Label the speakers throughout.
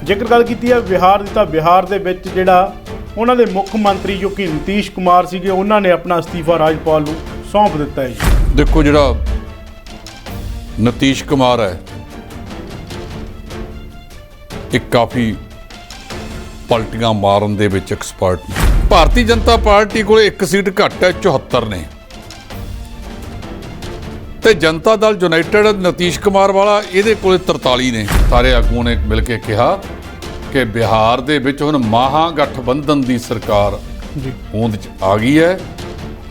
Speaker 1: ਜੇਕਰ ਗੱਲ ਕੀਤੀ ਹੈ ਬਿਹਾਰ ਦੀ, ਤਾਂ ਬਿਹਾਰ ਦੇ ਵਿੱਚ ਜਿਹੜਾ ਉਹਨਾਂ ਦੇ ਮੁੱਖ ਮੰਤਰੀ ਜੋ ਕਿ ਨੀਤੀਸ਼ ਕੁਮਾਰ ਸੀਗੇ, ਉਹਨਾਂ ਨੇ ਆਪਣਾ ਅਸਤੀਫਾ ਰਾਜਪਾਲ ਨੂੰ ਸੌਂਪ ਦਿੱਤਾ ਹੈ ਜੀ।
Speaker 2: ਦੇਖੋ, ਜਿਹੜਾ ਨੀਤੀਸ਼ ਕੁਮਾਰ ਹੈ ਇਹ ਕਾਫੀ ਪਲਟੀਆਂ ਮਾਰਨ ਦੇ ਵਿੱਚ ਐਕਸਪਰਟ ਨੇ। ਭਾਰਤੀ ਜਨਤਾ ਪਾਰਟੀ ਕੋਲ ਇੱਕ ਸੀਟ ਘੱਟ ਹੈ, 74 ਨੇ, ਤੇ ਜਨਤਾ ਦਲ ਯੂਨਾਈਟਿਡ ਨੀਤੀਸ਼ ਕੁਮਾਰ ਵਾਲਾ ਇਹਦੇ ਕੋਲ 43 ਨੇ। ਸਾਰੇ ਆਗੂਆਂ ਨੇ ਮਿਲ ਕੇ ਕਿਹਾ ਕਿ ਬਿਹਾਰ ਦੇ ਵਿੱਚ ਹੁਣ ਮਹਾਗਠਬੰਧਨ ਦੀ ਸਰਕਾਰ ਹੋਂਦ 'ਚ ਆ ਗਈ ਹੈ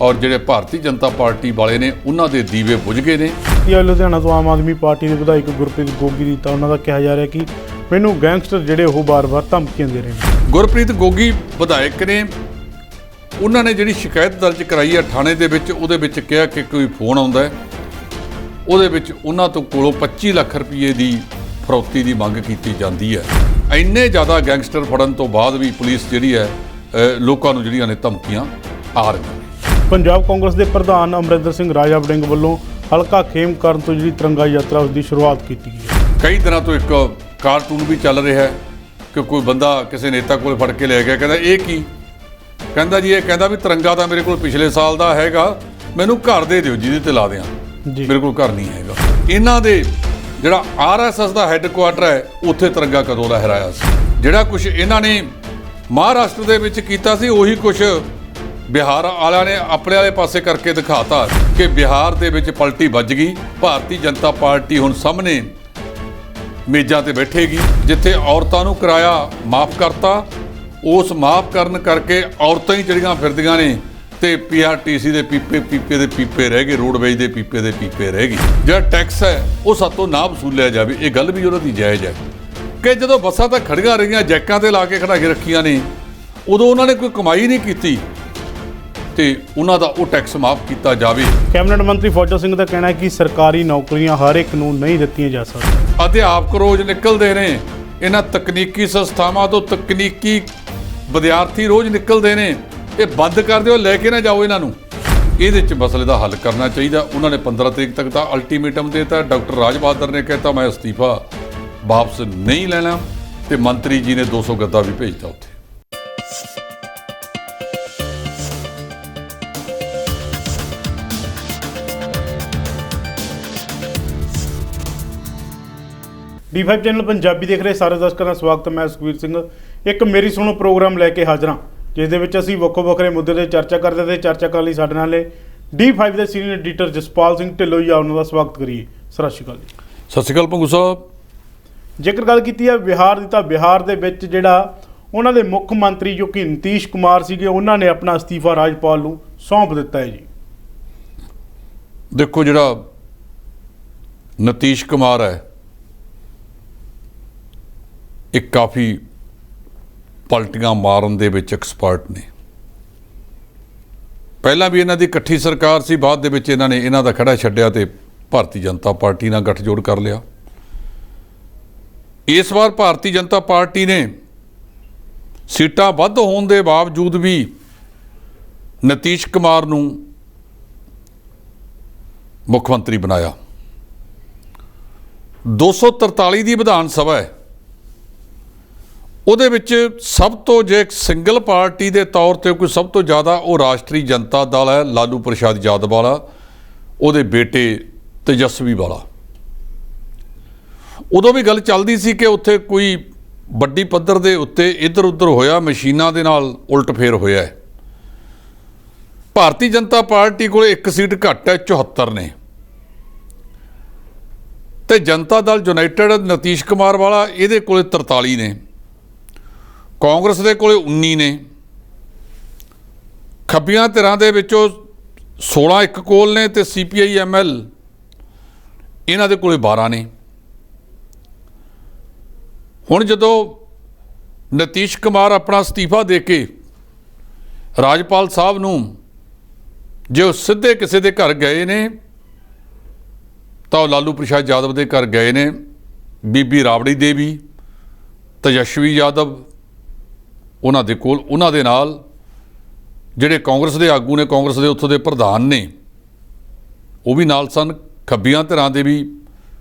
Speaker 2: ਔਰ ਜਿਹੜੇ ਭਾਰਤੀ ਜਨਤਾ ਪਾਰਟੀ ਵਾਲੇ ਨੇ ਉਹਨਾਂ ਦੇ ਦੀਵੇ ਬੁਝ ਗਏ ਨੇ।
Speaker 1: ਲੁਧਿਆਣਾ ਤੋਂ ਆਮ ਆਦਮੀ ਪਾਰਟੀ ਦੇ ਵਿਧਾਇਕ ਗੁਰਪ੍ਰੀਤ ਗੋਗੀ ਦੀ ਤਾਂ ਉਹਨਾਂ ਦਾ ਕਿਹਾ ਜਾ ਰਿਹਾ ਕਿ ਮੈਨੂੰ ਗੈਂਗਸਟਰ ਜਿਹੜੇ ਉਹ ਬਾਰ-ਬਾਰ ਧਮਕੀਆਂ ਦੇ ਰਹੇ ਨੇ।
Speaker 2: ਗੁਰਪ੍ਰੀਤ ਗੋਗੀ ਵਿਧਾਇਕ ਨੇ, ਉਹਨਾਂ ਨੇ ਜਿਹੜੀ ਸ਼ਿਕਾਇਤ ਦਰਜ ਕਰਾਈ ਹੈ ਥਾਣੇ ਦੇ ਵਿੱਚ, ਉਹਦੇ ਵਿੱਚ ਕਿਹਾ ਕਿ ਕੋਈ ਫੋਨ ਆਉਂਦਾ ਹੈ, ਉਹਦੇ ਵਿੱਚ ਉਹਨਾਂ ਤੋਂ ਕੋਲੋਂ 25 ਲੱਖ ਰੁਪਏ ਦੀ ਫਰੌਤੀ ਦੀ ਮੰਗ ਕੀਤੀ ਜਾਂਦੀ ਹੈ। ਇੰਨੇ ਜ਼ਿਆਦਾ ਗੈਂਗਸਟਰ ਫੜਨ ਤੋਂ ਬਾਅਦ ਵੀ ਪੁਲਿਸ ਜਿਹੜੀ ਹੈ ਲੋਕਾਂ ਨੂੰ ਜਿਹੜੀਆਂ ਨੇ ਧਮਕੀਆਂ ਆ ਰਹੀਆਂ ਨੇ।
Speaker 1: ਪੰਜਾਬ ਕਾਂਗਰਸ ਦੇ ਪ੍ਰਧਾਨ ਅਮਰਿੰਦਰ ਸਿੰਘ ਰਾਜਾ ਵੜਿੰਗ ਵੱਲੋਂ ਹਲਕਾ ਖੇਮਕਰਨ ਤੋਂ ਜਿਹੜੀ ਤਿਰੰਗਾ ਯਾਤਰਾ ਉਸ ਦੀ ਸ਼ੁਰੂਆਤ ਕੀਤੀ ਗਈ ਹੈ।
Speaker 2: ਕਈ ਦਿਨਾਂ ਤੋਂ ਇੱਕ ਕਾਰਟੂਨ ਵੀ ਚੱਲ ਰਿਹਾ ਹੈ ਕਿ ਕੋਈ ਬੰਦਾ ਕਿਸੇ ਨੇਤਾ ਕੋਲ ਫੜ ਕੇ ਲੈ ਗਿਆ, ਕਹਿੰਦਾ ਇਹ ਕੀ, ਕਹਿੰਦਾ ਜੀ ਇਹ ਕਹਿੰਦਾ ਵੀ ਤਿਰੰਗਾ ਤਾਂ ਮੇਰੇ ਕੋਲ ਪਿਛਲੇ ਸਾਲ ਦਾ ਹੈਗਾ, ਮੈਨੂੰ ਘਰ ਦੇ ਦਿਓ ਜਿਹਦੇ ਤੇ ਲਾ ਦਿਆਂ, ਮੇਰੇ ਕੋਲ ਘਰ ਨਹੀਂ ਹੈਗਾ। ਇਹਨਾਂ ਦੇ ਜਿਹੜਾ RSS ਦਾ ਹੈੱਡਕੁਆਟਰ ਹੈ ਉੱਥੇ ਤਿਰੰਗਾ ਕਦੋਂ ਲਹਿਰਾਇਆ ਸੀ। ਜਿਹੜਾ ਕੁਝ ਇਹਨਾਂ ਨੇ ਮਹਾਰਾਸ਼ਟਰ ਦੇ ਵਿੱਚ ਕੀਤਾ ਸੀ ਉਹੀ ਕੁਝ ਬਿਹਾਰ ਵਾਲਿਆਂ ਨੇ ਆਪਣੇ ਵਾਲੇ ਪਾਸੇ ਕਰਕੇ ਦਿਖਾਤਾ ਕਿ ਬਿਹਾਰ ਦੇ ਵਿੱਚ ਪਲਟੀ ਵੱਜ ਗਈ। ਭਾਰਤੀ ਜਨਤਾ ਪਾਰਟੀ ਹੁਣ ਸਾਹਮਣੇ ਮੇਜ਼ਾਂ ਤੇ ਬੈਠੇਗੀ। ਜਿੱਥੇ ਔਰਤਾਂ ਨੂੰ ਕਿਰਾਇਆ ਮਾਫ ਕਰਤਾ, ਉਸ ਮਾਫ ਕਰਨ ਕਰਕੇ ਔਰਤਾਂ ਹੀ ਜਿਹੜੀਆਂ ਫਿਰਦੀਆਂ ਨੇ ਤੇ PRTC ਦੇ ਪੀਪੇ ਦੇ ਪੀਪੇ ਰਹਿ ਗਏ, ਰੋਡਵੇਜ ਦੇ ਪੀਪੇ ਦੇ ਪੀਪੇ ਰਹਿ ਗਏ। ਜਿਹੜਾ ਟੈਕਸ ਹੈ ਉਹ ਸਾਤੋਂ ਨਾ ਵਸੂਲਿਆ ਜਾਵੇ, ਇਹ ਗੱਲ ਵੀ ਉਹਨਾਂ ਦੀ ਜਾਇਜ਼ ਹੈ ਕਿ ਜਦੋਂ ਬੱਸਾਂ ਤਾਂ ਖੜੀਆਂ ਰਹੀਆਂ, ਜੈਕਾਂ ਤੇ ਲਾ ਕੇ ਖੜਾ ਕੇ ਰੱਖੀਆਂ ਨੇ, ਉਦੋਂ ਉਹਨਾਂ ਨੇ ਕੋਈ ਕਮਾਈ ਨਹੀਂ ਕੀਤੀ ਤੇ ਉਹਨਾਂ ਦਾ ਉਹ ਟੈਕਸ ਮਾਫ ਕੀਤਾ ਜਾਵੇ।
Speaker 1: ਕੈਬਨਿਟ ਮੰਤਰੀ ਫੌਜਾ ਸਿੰਘ ਦਾ ਕਹਿਣਾ ਹੈ ਕਿ ਸਰਕਾਰੀ ਨੌਕਰੀਆਂ ਹਰ ਇੱਕ ਨੂੰ ਨਹੀਂ ਦਿੱਤੀਆਂ ਜਾ ਸਕਦੀਆਂ।
Speaker 2: ਅਧਿਆਪਕ ਰੋਜ਼ ਨਿਕਲਦੇ ਨੇ, ਇਹਨਾਂ ਤਕਨੀਕੀ ਸੰਸਥਾਵਾਂ ਤੋਂ ਤਕਨੀਕੀ ਵਿਦਿਆਰਥੀ ਰੋਜ਼ ਨਿਕਲਦੇ ਨੇ, ਇਹ ਬੰਦ ਕਰ ਦਿਓ, ਲੈ ਕੇ ਨਾ ਜਾਓ ਇਹਨਾਂ ਨੂੰ। ਇਹਦੇ 'ਚ ਮਸਲੇ ਦਾ ਹੱਲ ਕਰਨਾ ਚਾਹੀਦਾ। ਉਹਨਾਂ ਨੇ 15 ਤਰੀਕ ਤੱਕ ਦਾ ਅਲਟੀਮੇਟਮ ਦੇਤਾ। ਡਾਕਟਰ ਰਾਜ ਬਹਾਦਰ ਨੇ ਕਹਿਤਾ ਮੈਂ ਅਸਤੀਫਾ ਵਾਪਸ ਨਹੀਂ ਲੈਣਾ ਤੇ ਮੰਤਰੀ ਜੀ ਨੇ 200 ਗੱਦਾ ਵੀ ਭੇਜਤਾ ਉੱਥੇ।
Speaker 1: D5 ਚੈਨਲ ਪੰਜਾਬੀ ਦੇਖ ਰਹੇ ਸਾਰੇ ਦਰਸ਼ਕਾਂ ਦਾ ਸਵਾਗਤ ਹੈ। ਮੈਂ ਸੁਖਵੀਰ ਸਿੰਘ ਇੱਕ ਮੇਰੀ ਸੁਣੋ ਪ੍ਰੋਗਰਾਮ ਲੈ ਕੇ ਹਾਜ਼ਰ ਹਾਂ, ਜਿਸ ਦੇ ਵਿੱਚ ਅਸੀਂ ਵੱਖੋ ਵੱਖਰੇ ਮੁੱਦੇ 'ਤੇ ਚਰਚਾ ਕਰਦੇ ਤੇ ਚਰਚਾ ਕਰਨ ਲਈ ਸਾਡੇ ਨਾਲ D5 ਦੇ ਸੀਨੀਅਰ ਐਡੀਟਰ ਜਸਪਾਲ ਸਿੰਘ ਢਿੱਲੋਂ ਜੀ, ਉਹਨਾਂ ਦਾ ਸਵਾਗਤ ਕਰੀਏ। ਸਤਿ ਸ਼੍ਰੀ ਅਕਾਲ ਜੀ।
Speaker 2: ਸਤਿ ਸ਼੍ਰੀ ਅਕਾਲ ਭੰਗੂ ਸਾਹਿਬ।
Speaker 1: ਜੇਕਰ ਗੱਲ ਕੀਤੀ ਹੈ ਬਿਹਾਰ ਦੀ, ਤਾਂ ਬਿਹਾਰ ਦੇ ਵਿੱਚ ਜਿਹੜਾ ਉਹਨਾਂ ਦੇ ਮੁੱਖ ਮੰਤਰੀ ਜੋ ਕਿ ਨੀਤੀਸ਼ ਕੁਮਾਰ ਸੀਗੇ, ਉਹਨਾਂ ਨੇ ਆਪਣਾ ਅਸਤੀਫਾ ਰਾਜਪਾਲ ਨੂੰ ਸੌਂਪ ਦਿੱਤਾ ਹੈ ਜੀ।
Speaker 2: ਦੇਖੋ, ਜਿਹੜਾ ਨੀਤੀਸ਼ ਕੁਮਾਰ ਹੈ ਇਹ ਕਾਫੀ ਪਲਟੀਆਂ ਮਾਰਨ ਦੇ ਵਿੱਚ ਐਕਸਪਰਟ ਨੇ। ਪਹਿਲਾਂ ਵੀ ਇਹਨਾਂ ਦੀ ਇਕੱਠੀ ਸਰਕਾਰ ਸੀ, ਬਾਅਦ ਦੇ ਵਿੱਚ ਇਹਨਾਂ ਨੇ ਇਹਨਾਂ ਦਾ ਖੜਾ ਛੱਡਿਆ ਤੇ ਭਾਰਤੀ ਜਨਤਾ ਪਾਰਟੀ ਨਾਲ ਗੱਠਜੋੜ ਕਰ ਲਿਆ। ਇਸ ਵਾਰ ਭਾਰਤੀ ਜਨਤਾ ਪਾਰਟੀ ਨੇ ਸੀਟਾਂ ਵੱਧ ਹੋਣ ਦੇ ਬਾਵਜੂਦ ਵੀ ਨੀਤੀਸ਼ ਕੁਮਾਰ ਨੂੰ ਮੁੱਖ ਮੰਤਰੀ ਬਣਾਇਆ। 243 ਦੀ ਵਿਧਾਨ ਸਭਾ ਹੈ, ਉਹਦੇ ਵਿੱਚ ਸਭ ਤੋਂ ਜੇ ਸਿੰਗਲ ਪਾਰਟੀ ਦੇ ਤੌਰ ਤੇ ਕੋਈ ਸਭ ਤੋਂ ਜ਼ਿਆਦਾ ਉਹ ਰਾਸ਼ਟਰੀ ਜਨਤਾ ਦਲ ਹੈ, ਲਾਲੂ ਪ੍ਰਸਾਦ ਯਾਦਵ ਵਾਲਾ, ਉਹਦੇ ਬੇਟੇ ਤੇਜਸਵੀ ਵਾਲਾ। ਉਦੋਂ ਵੀ ਗੱਲ ਚੱਲਦੀ ਸੀ ਕਿ ਉੱਥੇ ਕੋਈ ਵੱਡੀ ਪੱਧਰ ਦੇ ਉੱਤੇ ਇੱਧਰ ਉੱਧਰ ਹੋਇਆ, ਮਸ਼ੀਨਾਂ ਦੇ ਨਾਲ ਉਲਟ ਫੇਰ ਹੋਇਆ ਹੈ। ਭਾਰਤੀ ਜਨਤਾ ਪਾਰਟੀ ਕੋਲ ਇੱਕ ਸੀਟ ਘੱਟ ਹੈ, 74 ਨੇ, ਤੇ ਜਨਤਾ ਦਲ ਯੂਨਾਈਟਿਡ ਨੀਤੀਸ਼ ਕੁਮਾਰ ਵਾਲਾ ਇਹਦੇ ਕੋਲ 43 ਨੇ। ਕਾਂਗਰਸ ਦੇ ਕੋਲ 19 ਨੇ। ਖੱਬੀਆਂ ਧਿਰਾਂ ਦੇ ਵਿੱਚੋਂ 16 ਇੱਕ ਕੋਲ ਨੇ ਤੇ CPI-ML ਇਹਨਾਂ ਦੇ ਕੋਲ 12 ਨੇ। ਹੁਣ ਜਦੋਂ ਨੀਤੀਸ਼ ਕੁਮਾਰ ਆਪਣਾ ਅਸਤੀਫਾ ਦੇ ਕੇ ਰਾਜਪਾਲ ਸਾਹਿਬ ਨੂੰ ਜੇ ਉਹ ਸਿੱਧੇ ਕਿਸੇ ਦੇ ਘਰ ਗਏ ਨੇ ਤਾਂ ਉਹ ਲਾਲੂ ਪ੍ਰਸਾਦ ਯਾਦਵ ਦੇ ਘਰ ਗਏ ਨੇ। ਬੀਬੀ ਰਾਬੜੀ ਦੇਵੀ, ਤੇਜਸਵੀ ਯਾਦਵ ਉਹਨਾਂ ਦੇ ਕੋਲ, ਉਹਨਾਂ ਦੇ ਨਾਲ ਜਿਹੜੇ ਕਾਂਗਰਸ ਦੇ ਆਗੂ ਨੇ, ਕਾਂਗਰਸ ਦੇ ਉੱਥੋਂ ਦੇ ਪ੍ਰਧਾਨ ਨੇ, ਉਹ ਵੀ ਨਾਲ ਸਨ। ਖੱਬੀਆਂ ਧਿਰਾਂ ਦੇ ਵੀ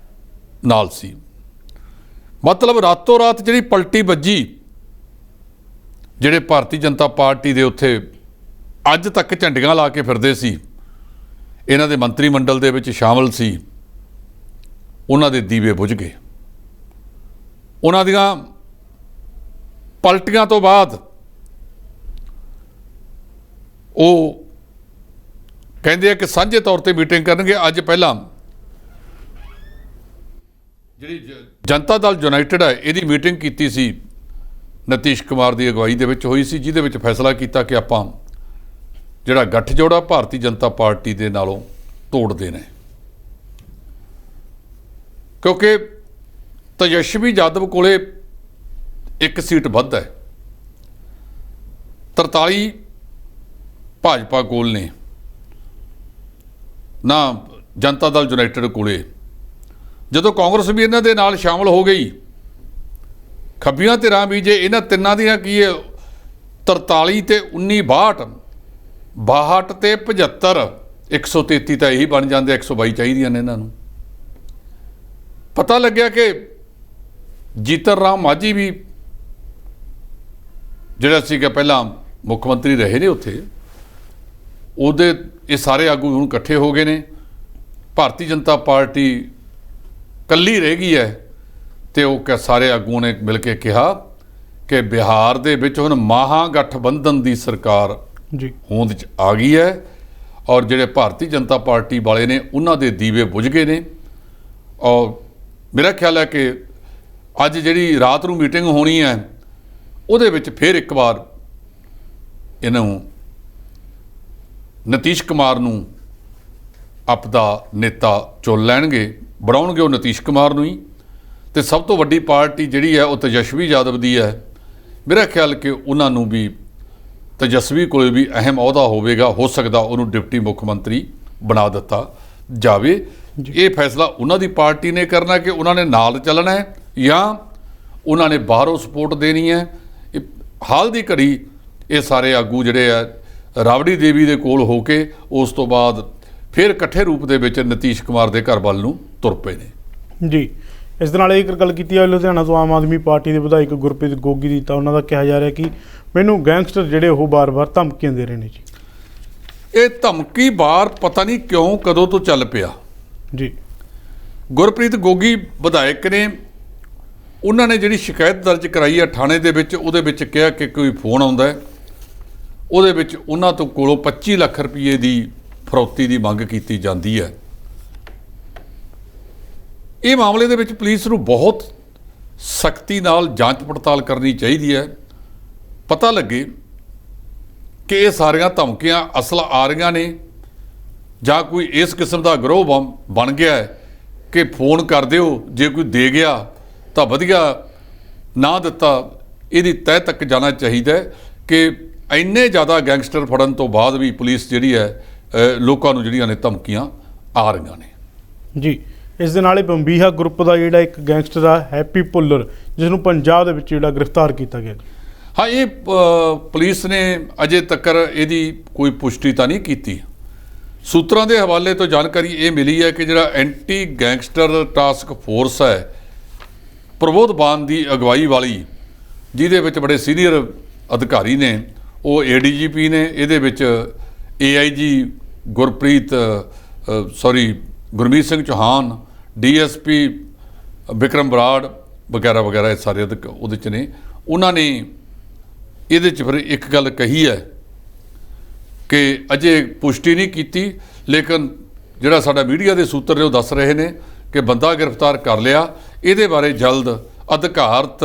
Speaker 2: ਨਾਲ ਸੀ। मतलब रातों रात ਜਿਹੜੀ ਪਲਟੀ ਵੱਜੀ, ਜਿਹੜੇ ਭਾਰਤੀ ਜਨਤਾ ਪਾਰਟੀ ਦੇ ਉੱਥੇ ਅੱਜ ਤੱਕ ਝੰਡੀਆਂ ਲਾ ਕੇ ਫਿਰਦੇ ਸੀ, ਇਹਨਾਂ ਦੇ ਮੰਤਰੀ ਮੰਡਲ ਦੇ ਵਿੱਚ ਸ਼ਾਮਲ ਸੀ, ਉਹਨਾਂ ਦੇ ਦੀਵੇ ਬੁਝ ਗਏ। ਉਹਨਾਂ ਦੀਆਂ ਪਲਟੀਆਂ ਤੋਂ ਬਾਅਦ ਉਹ ਕਹਿੰਦੇ ਆ ਕਿ ਸਾਂਝੇ ਤੌਰ ਤੇ ਮੀਟਿੰਗ ਕਰਨਗੇ। ਅੱਜ ਪਹਿਲਾਂ ਜਿਹੜੀ ਜਨਤਾ ਦਲ ਯੂਨਾਈਟਿਡ ਹੈ ਇਹਦੀ ਮੀਟਿੰਗ ਕੀਤੀ ਸੀ, ਨਤੀਸ਼ ਕੁਮਾਰ ਦੀ ਅਗਵਾਈ ਦੇ ਵਿੱਚ ਹੋਈ ਸੀ, ਜਿਹਦੇ ਵਿੱਚ ਫੈਸਲਾ ਕੀਤਾ ਕਿ ਆਪਾਂ ਜਿਹੜਾ ਗੱਠਜੋੜਾ ਭਾਰਤੀ ਜਨਤਾ ਪਾਰਟੀ ਦੇ ਨਾਲੋਂ ਤੋੜਦੇ ਨੇ, ਕਿਉਂਕਿ ਤੇਜਸਵੀ ਯਾਦਵ ਕੋਲੇ ਇੱਕ ਸੀਟ ਵੱਧ ਹੈ, 43 ਭਾਜਪਾ ਕੋਲ ਨੇ ਨਾ ਜਨਤਾ ਦਲ ਯੂਨਾਈਟਿਡ ਕੋਲੇ। ਜਦੋਂ ਕਾਂਗਰਸ ਵੀ ਇਹਨਾਂ ਦੇ ਨਾਲ ਸ਼ਾਮਲ ਹੋ ਗਈ, ਖੱਬੀਆਂ ਧਿਰਾਂ ਵੀ, ਜੇ ਇਹਨਾਂ ਤਿੰਨਾਂ ਦੀਆਂ ਕੀ ਹੈ 43 ਤੇ 19 62 62 ਤੇ 75 133 ਤਾਂ ਇਹੀ ਬਣ ਜਾਂਦੇ, 122 ਚਾਹੀਦੀਆਂ ਨੇ ਇਹਨਾਂ ਨੂੰ। ਪਤਾ ਲੱਗਿਆ ਕਿ ਜੀਤਨ ਰਾਮ ਮਾਝੀ ਵੀ ਜਿਹੜਾ ਸੀਗਾ ਪਹਿਲਾਂ ਮੁੱਖ ਮੰਤਰੀ ਰਹੇ ਨੇ ਉੱਥੇ, ਉਹਦੇ ਇਹ ਸਾਰੇ ਆਗੂ ਹੁਣ ਇਕੱਠੇ ਹੋ ਗਏ ਨੇ। ਭਾਰਤੀ ਜਨਤਾ ਪਾਰਟੀ ਕੱਲੀ ਰਹਿ ਗਈ ਹੈ ਤੇ ਉਹ ਸਾਰੇ ਆਗੂਆਂ ਨੇ ਮਿਲ ਕੇ ਕਿਹਾ ਕਿ ਬਿਹਾਰ ਦੇ ਵਿੱਚ ਹੁਣ ਮਹਾਗਠਬੰਧਨ ਦੀ ਸਰਕਾਰ
Speaker 1: ਜੀ
Speaker 2: ਹੋਂਦ 'ਚ ਆ ਗਈ ਹੈ, ਔਰ ਜਿਹੜੇ ਭਾਰਤੀ ਜਨਤਾ ਪਾਰਟੀ ਵਾਲੇ ਨੇ ਉਹਨਾਂ ਦੇ ਦੀਵੇ ਬੁਝ ਗਏ ਨੇ। ਔਰ ਮੇਰਾ ਖਿਆਲ ਹੈ ਕਿ ਅੱਜ ਜਿਹੜੀ ਰਾਤ ਨੂੰ ਮੀਟਿੰਗ ਹੋਣੀ ਹੈ ਉਹਦੇ ਵਿੱਚ ਫਿਰ ਇੱਕ ਵਾਰ ਇਹਨੂੰ ਨਤੀਸ਼ ਕੁਮਾਰ ਨੂੰ ਆਪਦਾ ਨੇਤਾ ਚੁਣ ਲੈਣਗੇ, ਬਣਾਉਣਗੇ ਉਹ ਨਤੀਸ਼ ਕੁਮਾਰ ਨੂੰ ਹੀ। ਤੇ ਸਭ ਤੋਂ ਵੱਡੀ ਪਾਰਟੀ ਜਿਹੜੀ ਹੈ ਉਹ ਤੇਜਸਵੀ ਯਾਦਵ ਦੀ ਹੈ। ਮੇਰਾ ਖਿਆਲ ਕਿ ਉਹਨਾਂ ਨੂੰ ਵੀ ਤੇਜਸਵੀ ਕੋਲ ਵੀ ਅਹਿਮ ਅਹੁਦਾ ਹੋਵੇਗਾ, ਹੋ ਸਕਦਾ ਉਹਨੂੰ ਡਿਪਟੀ ਮੁੱਖ ਮੰਤਰੀ ਬਣਾ ਦਿੱਤਾ ਜਾਵੇ। ਇਹ ਫੈਸਲਾ ਉਹਨਾਂ ਦੀ ਪਾਰਟੀ ਨੇ ਕਰਨਾ ਕਿ ਉਹਨਾਂ ਨੇ ਨਾਲ ਚੱਲਣਾ ਹੈ ਜਾਂ ਉਹਨਾਂ ਨੇ ਬਾਹਰੋਂ ਸਪੋਰਟ ਦੇਣੀ ਹੈ। ਹਾਲ ਦੀ ਘੜੀ ਇਹ ਸਾਰੇ ਆਗੂ ਜਿਹੜੇ ਆ ਰਾਬੜੀ ਦੇਵੀ ਦੇ ਕੋਲ ਹੋ ਕੇ ਉਸ ਤੋਂ ਬਾਅਦ ਫਿਰ ਇਕੱਠੇ ਰੂਪ ਦੇ ਵਿੱਚ ਨਤੀਸ਼ ਕੁਮਾਰ ਦੇ ਘਰ ਵੱਲ ਨੂੰ ਤੁਰ ਪਏ ਨੇ।
Speaker 1: ਜੀ, ਇਸ ਦੇ ਨਾਲ ਇਹ ਗੱਲ ਕੀਤੀ ਜਾਵੇ ਲੁਧਿਆਣਾ ਤੋਂ ਆਮ ਆਦਮੀ ਪਾਰਟੀ ਦੇ ਵਿਧਾਇਕ ਗੁਰਪ੍ਰੀਤ ਗੋਗੀ ਦੀ, ਤਾਂ ਉਹਨਾਂ ਦਾ ਕਿਹਾ ਜਾ ਰਿਹਾ ਕਿ ਮੈਨੂੰ ਗੈਂਗਸਟਰ ਜਿਹੜੇ ਉਹ ਬਾਰ-ਬਾਰ ਧਮਕੀਆਂ ਦੇ ਰਹੇ ਨੇ ਜੀ।
Speaker 2: ਇਹ ਧਮਕੀ ਬਾਰ ਪਤਾ ਨਹੀਂ ਕਿਉਂ ਕਦੋਂ ਤੋਂ ਚੱਲ ਪਿਆ
Speaker 1: ਜੀ।
Speaker 2: ਗੁਰਪ੍ਰੀਤ ਗੋਗੀ ਵਿਧਾਇਕ ਨੇ, ਉਹਨਾਂ ਨੇ ਜਿਹੜੀ ਸ਼ਿਕਾਇਤ ਦਰਜ ਕਰਾਈ ਹੈ ਥਾਣੇ ਦੇ ਵਿੱਚ, ਉਹਦੇ ਵਿੱਚ ਕਿਹਾ ਕਿ ਕੋਈ ਫੋਨ ਆਉਂਦਾ ਹੈ, ਉਹਦੇ ਵਿੱਚ ਉਹਨਾਂ ਤੋਂ ਕੋਲੋਂ 25 ਲੱਖ ਰੁਪਏ ਦੀ ਫਰੌਤੀ ਦੀ ਮੰਗ ਕੀਤੀ ਜਾਂਦੀ ਹੈ। ਇਹ ਮਾਮਲੇ ਦੇ ਵਿੱਚ ਪੁਲਿਸ ਨੂੰ ਬਹੁਤ ਸਖਤੀ ਨਾਲ ਜਾਂਚ ਪੜਤਾਲ ਕਰਨੀ ਚਾਹੀਦੀ ਹੈ। ਪਤਾ ਲੱਗੇ ਕਿ ਇਹ ਸਾਰੀਆਂ ਧਮਕੀਆਂ ਅਸਲ ਆ ਰਹੀਆਂ ਨੇ ਜਾਂ ਕੋਈ ਇਸ ਕਿਸਮ ਦਾ ਗਰੋਹ ਬਣ ਗਿਆ ਹੈ ਕਿ ਫੋਨ ਕਰ ਦਿਓ, ਜੇ ਕੋਈ ਦੇ ਗਿਆ ਤਾਂ ਵਧੀਆ, ਨਾ ਦਿੱਤਾ ਇਹਦੀ ਤਹਿ ਤੱਕ ਜਾਣਾ ਚਾਹੀਦਾ ਹੈ ਕਿ ਇੰਨੇ ਜ਼ਿਆਦਾ ਗੈਂਗਸਟਰ ਫੜਨ ਤੋਂ ਬਾਅਦ ਵੀ ਪੁਲਿਸ ਜਿਹੜੀ ਹੈ ਲੋਕਾਂ ਨੂੰ ਜਿਹੜੀਆਂ ਨੇ ਧਮਕੀਆਂ ਆ ਰਹੀਆਂ ਨੇ। ਜੀ,
Speaker 1: ਇਸ ਦੇ ਨਾਲ ਹੀ ਬੰਬੀਹਾ ਗਰੁੱਪ ਦਾ ਜਿਹੜਾ ਇੱਕ ਗੈਂਗਸਟਰ ਆ ਹੈਪੀ ਭੁੱਲਰ, ਜਿਸ ਨੂੰ ਪੰਜਾਬ ਦੇ ਵਿੱਚ ਜਿਹੜਾ ਗ੍ਰਿਫਤਾਰ ਕੀਤਾ ਗਿਆ।
Speaker 2: ਹਾਂ, ਇਹ ਪੁਲਿਸ ਨੇ ਅਜੇ ਤੱਕ ਇਹਦੀ ਕੋਈ ਪੁਸ਼ਟੀ ਤਾਂ ਨਹੀਂ ਕੀਤੀ। ਸੂਤਰਾਂ ਦੇ ਹਵਾਲੇ ਤੋਂ ਜਾਣਕਾਰੀ ਇਹ ਮਿਲੀ ਹੈ ਕਿ ਜਿਹੜਾ ਐਂਟੀ ਗੈਂਗਸਟਰ ਟਾਸਕ ਫੋਰਸ ਹੈ ਪ੍ਰਬੋਧ ਬਾਨ ਦੀ ਅਗਵਾਈ ਵਾਲੀ, ਜਿਹਦੇ ਵਿੱਚ ਬੜੇ ਸੀਨੀਅਰ ਅਧਿਕਾਰੀ ਨੇ, ਉਹ ADGP ਨੇ, ਇਹਦੇ ਵਿੱਚ AIG ਗੁਰਮੀਤ ਸਿੰਘ ਚੌਹਾਨ, DSP ਵਿਕਰਮ ਬਰਾੜ ਵਗੈਰਾ ਵਗੈਰਾ, ਇਹ ਸਾਰੇ ਉਹਦੇ 'ਚ ਨੇ। ਉਹਨਾਂ ਨੇ ਇਹਦੇ 'ਚ ਫਿਰ ਇੱਕ ਗੱਲ ਕਹੀ ਹੈ ਕਿ ਅਜੇ ਪੁਸ਼ਟੀ ਨਹੀਂ ਕੀਤੀ, ਲੇਕਿਨ ਜਿਹੜਾ ਸਾਡਾ ਮੀਡੀਆ ਦੇ ਸੂਤਰ ਨੇ ਉਹ ਦੱਸ ਰਹੇ ਨੇ ਕਿ ਬੰਦਾ ਗ੍ਰਿਫਤਾਰ ਕਰ ਲਿਆ। ਇਹਦੇ ਬਾਰੇ ਜਲਦ ਅਧਿਕਾਰਤ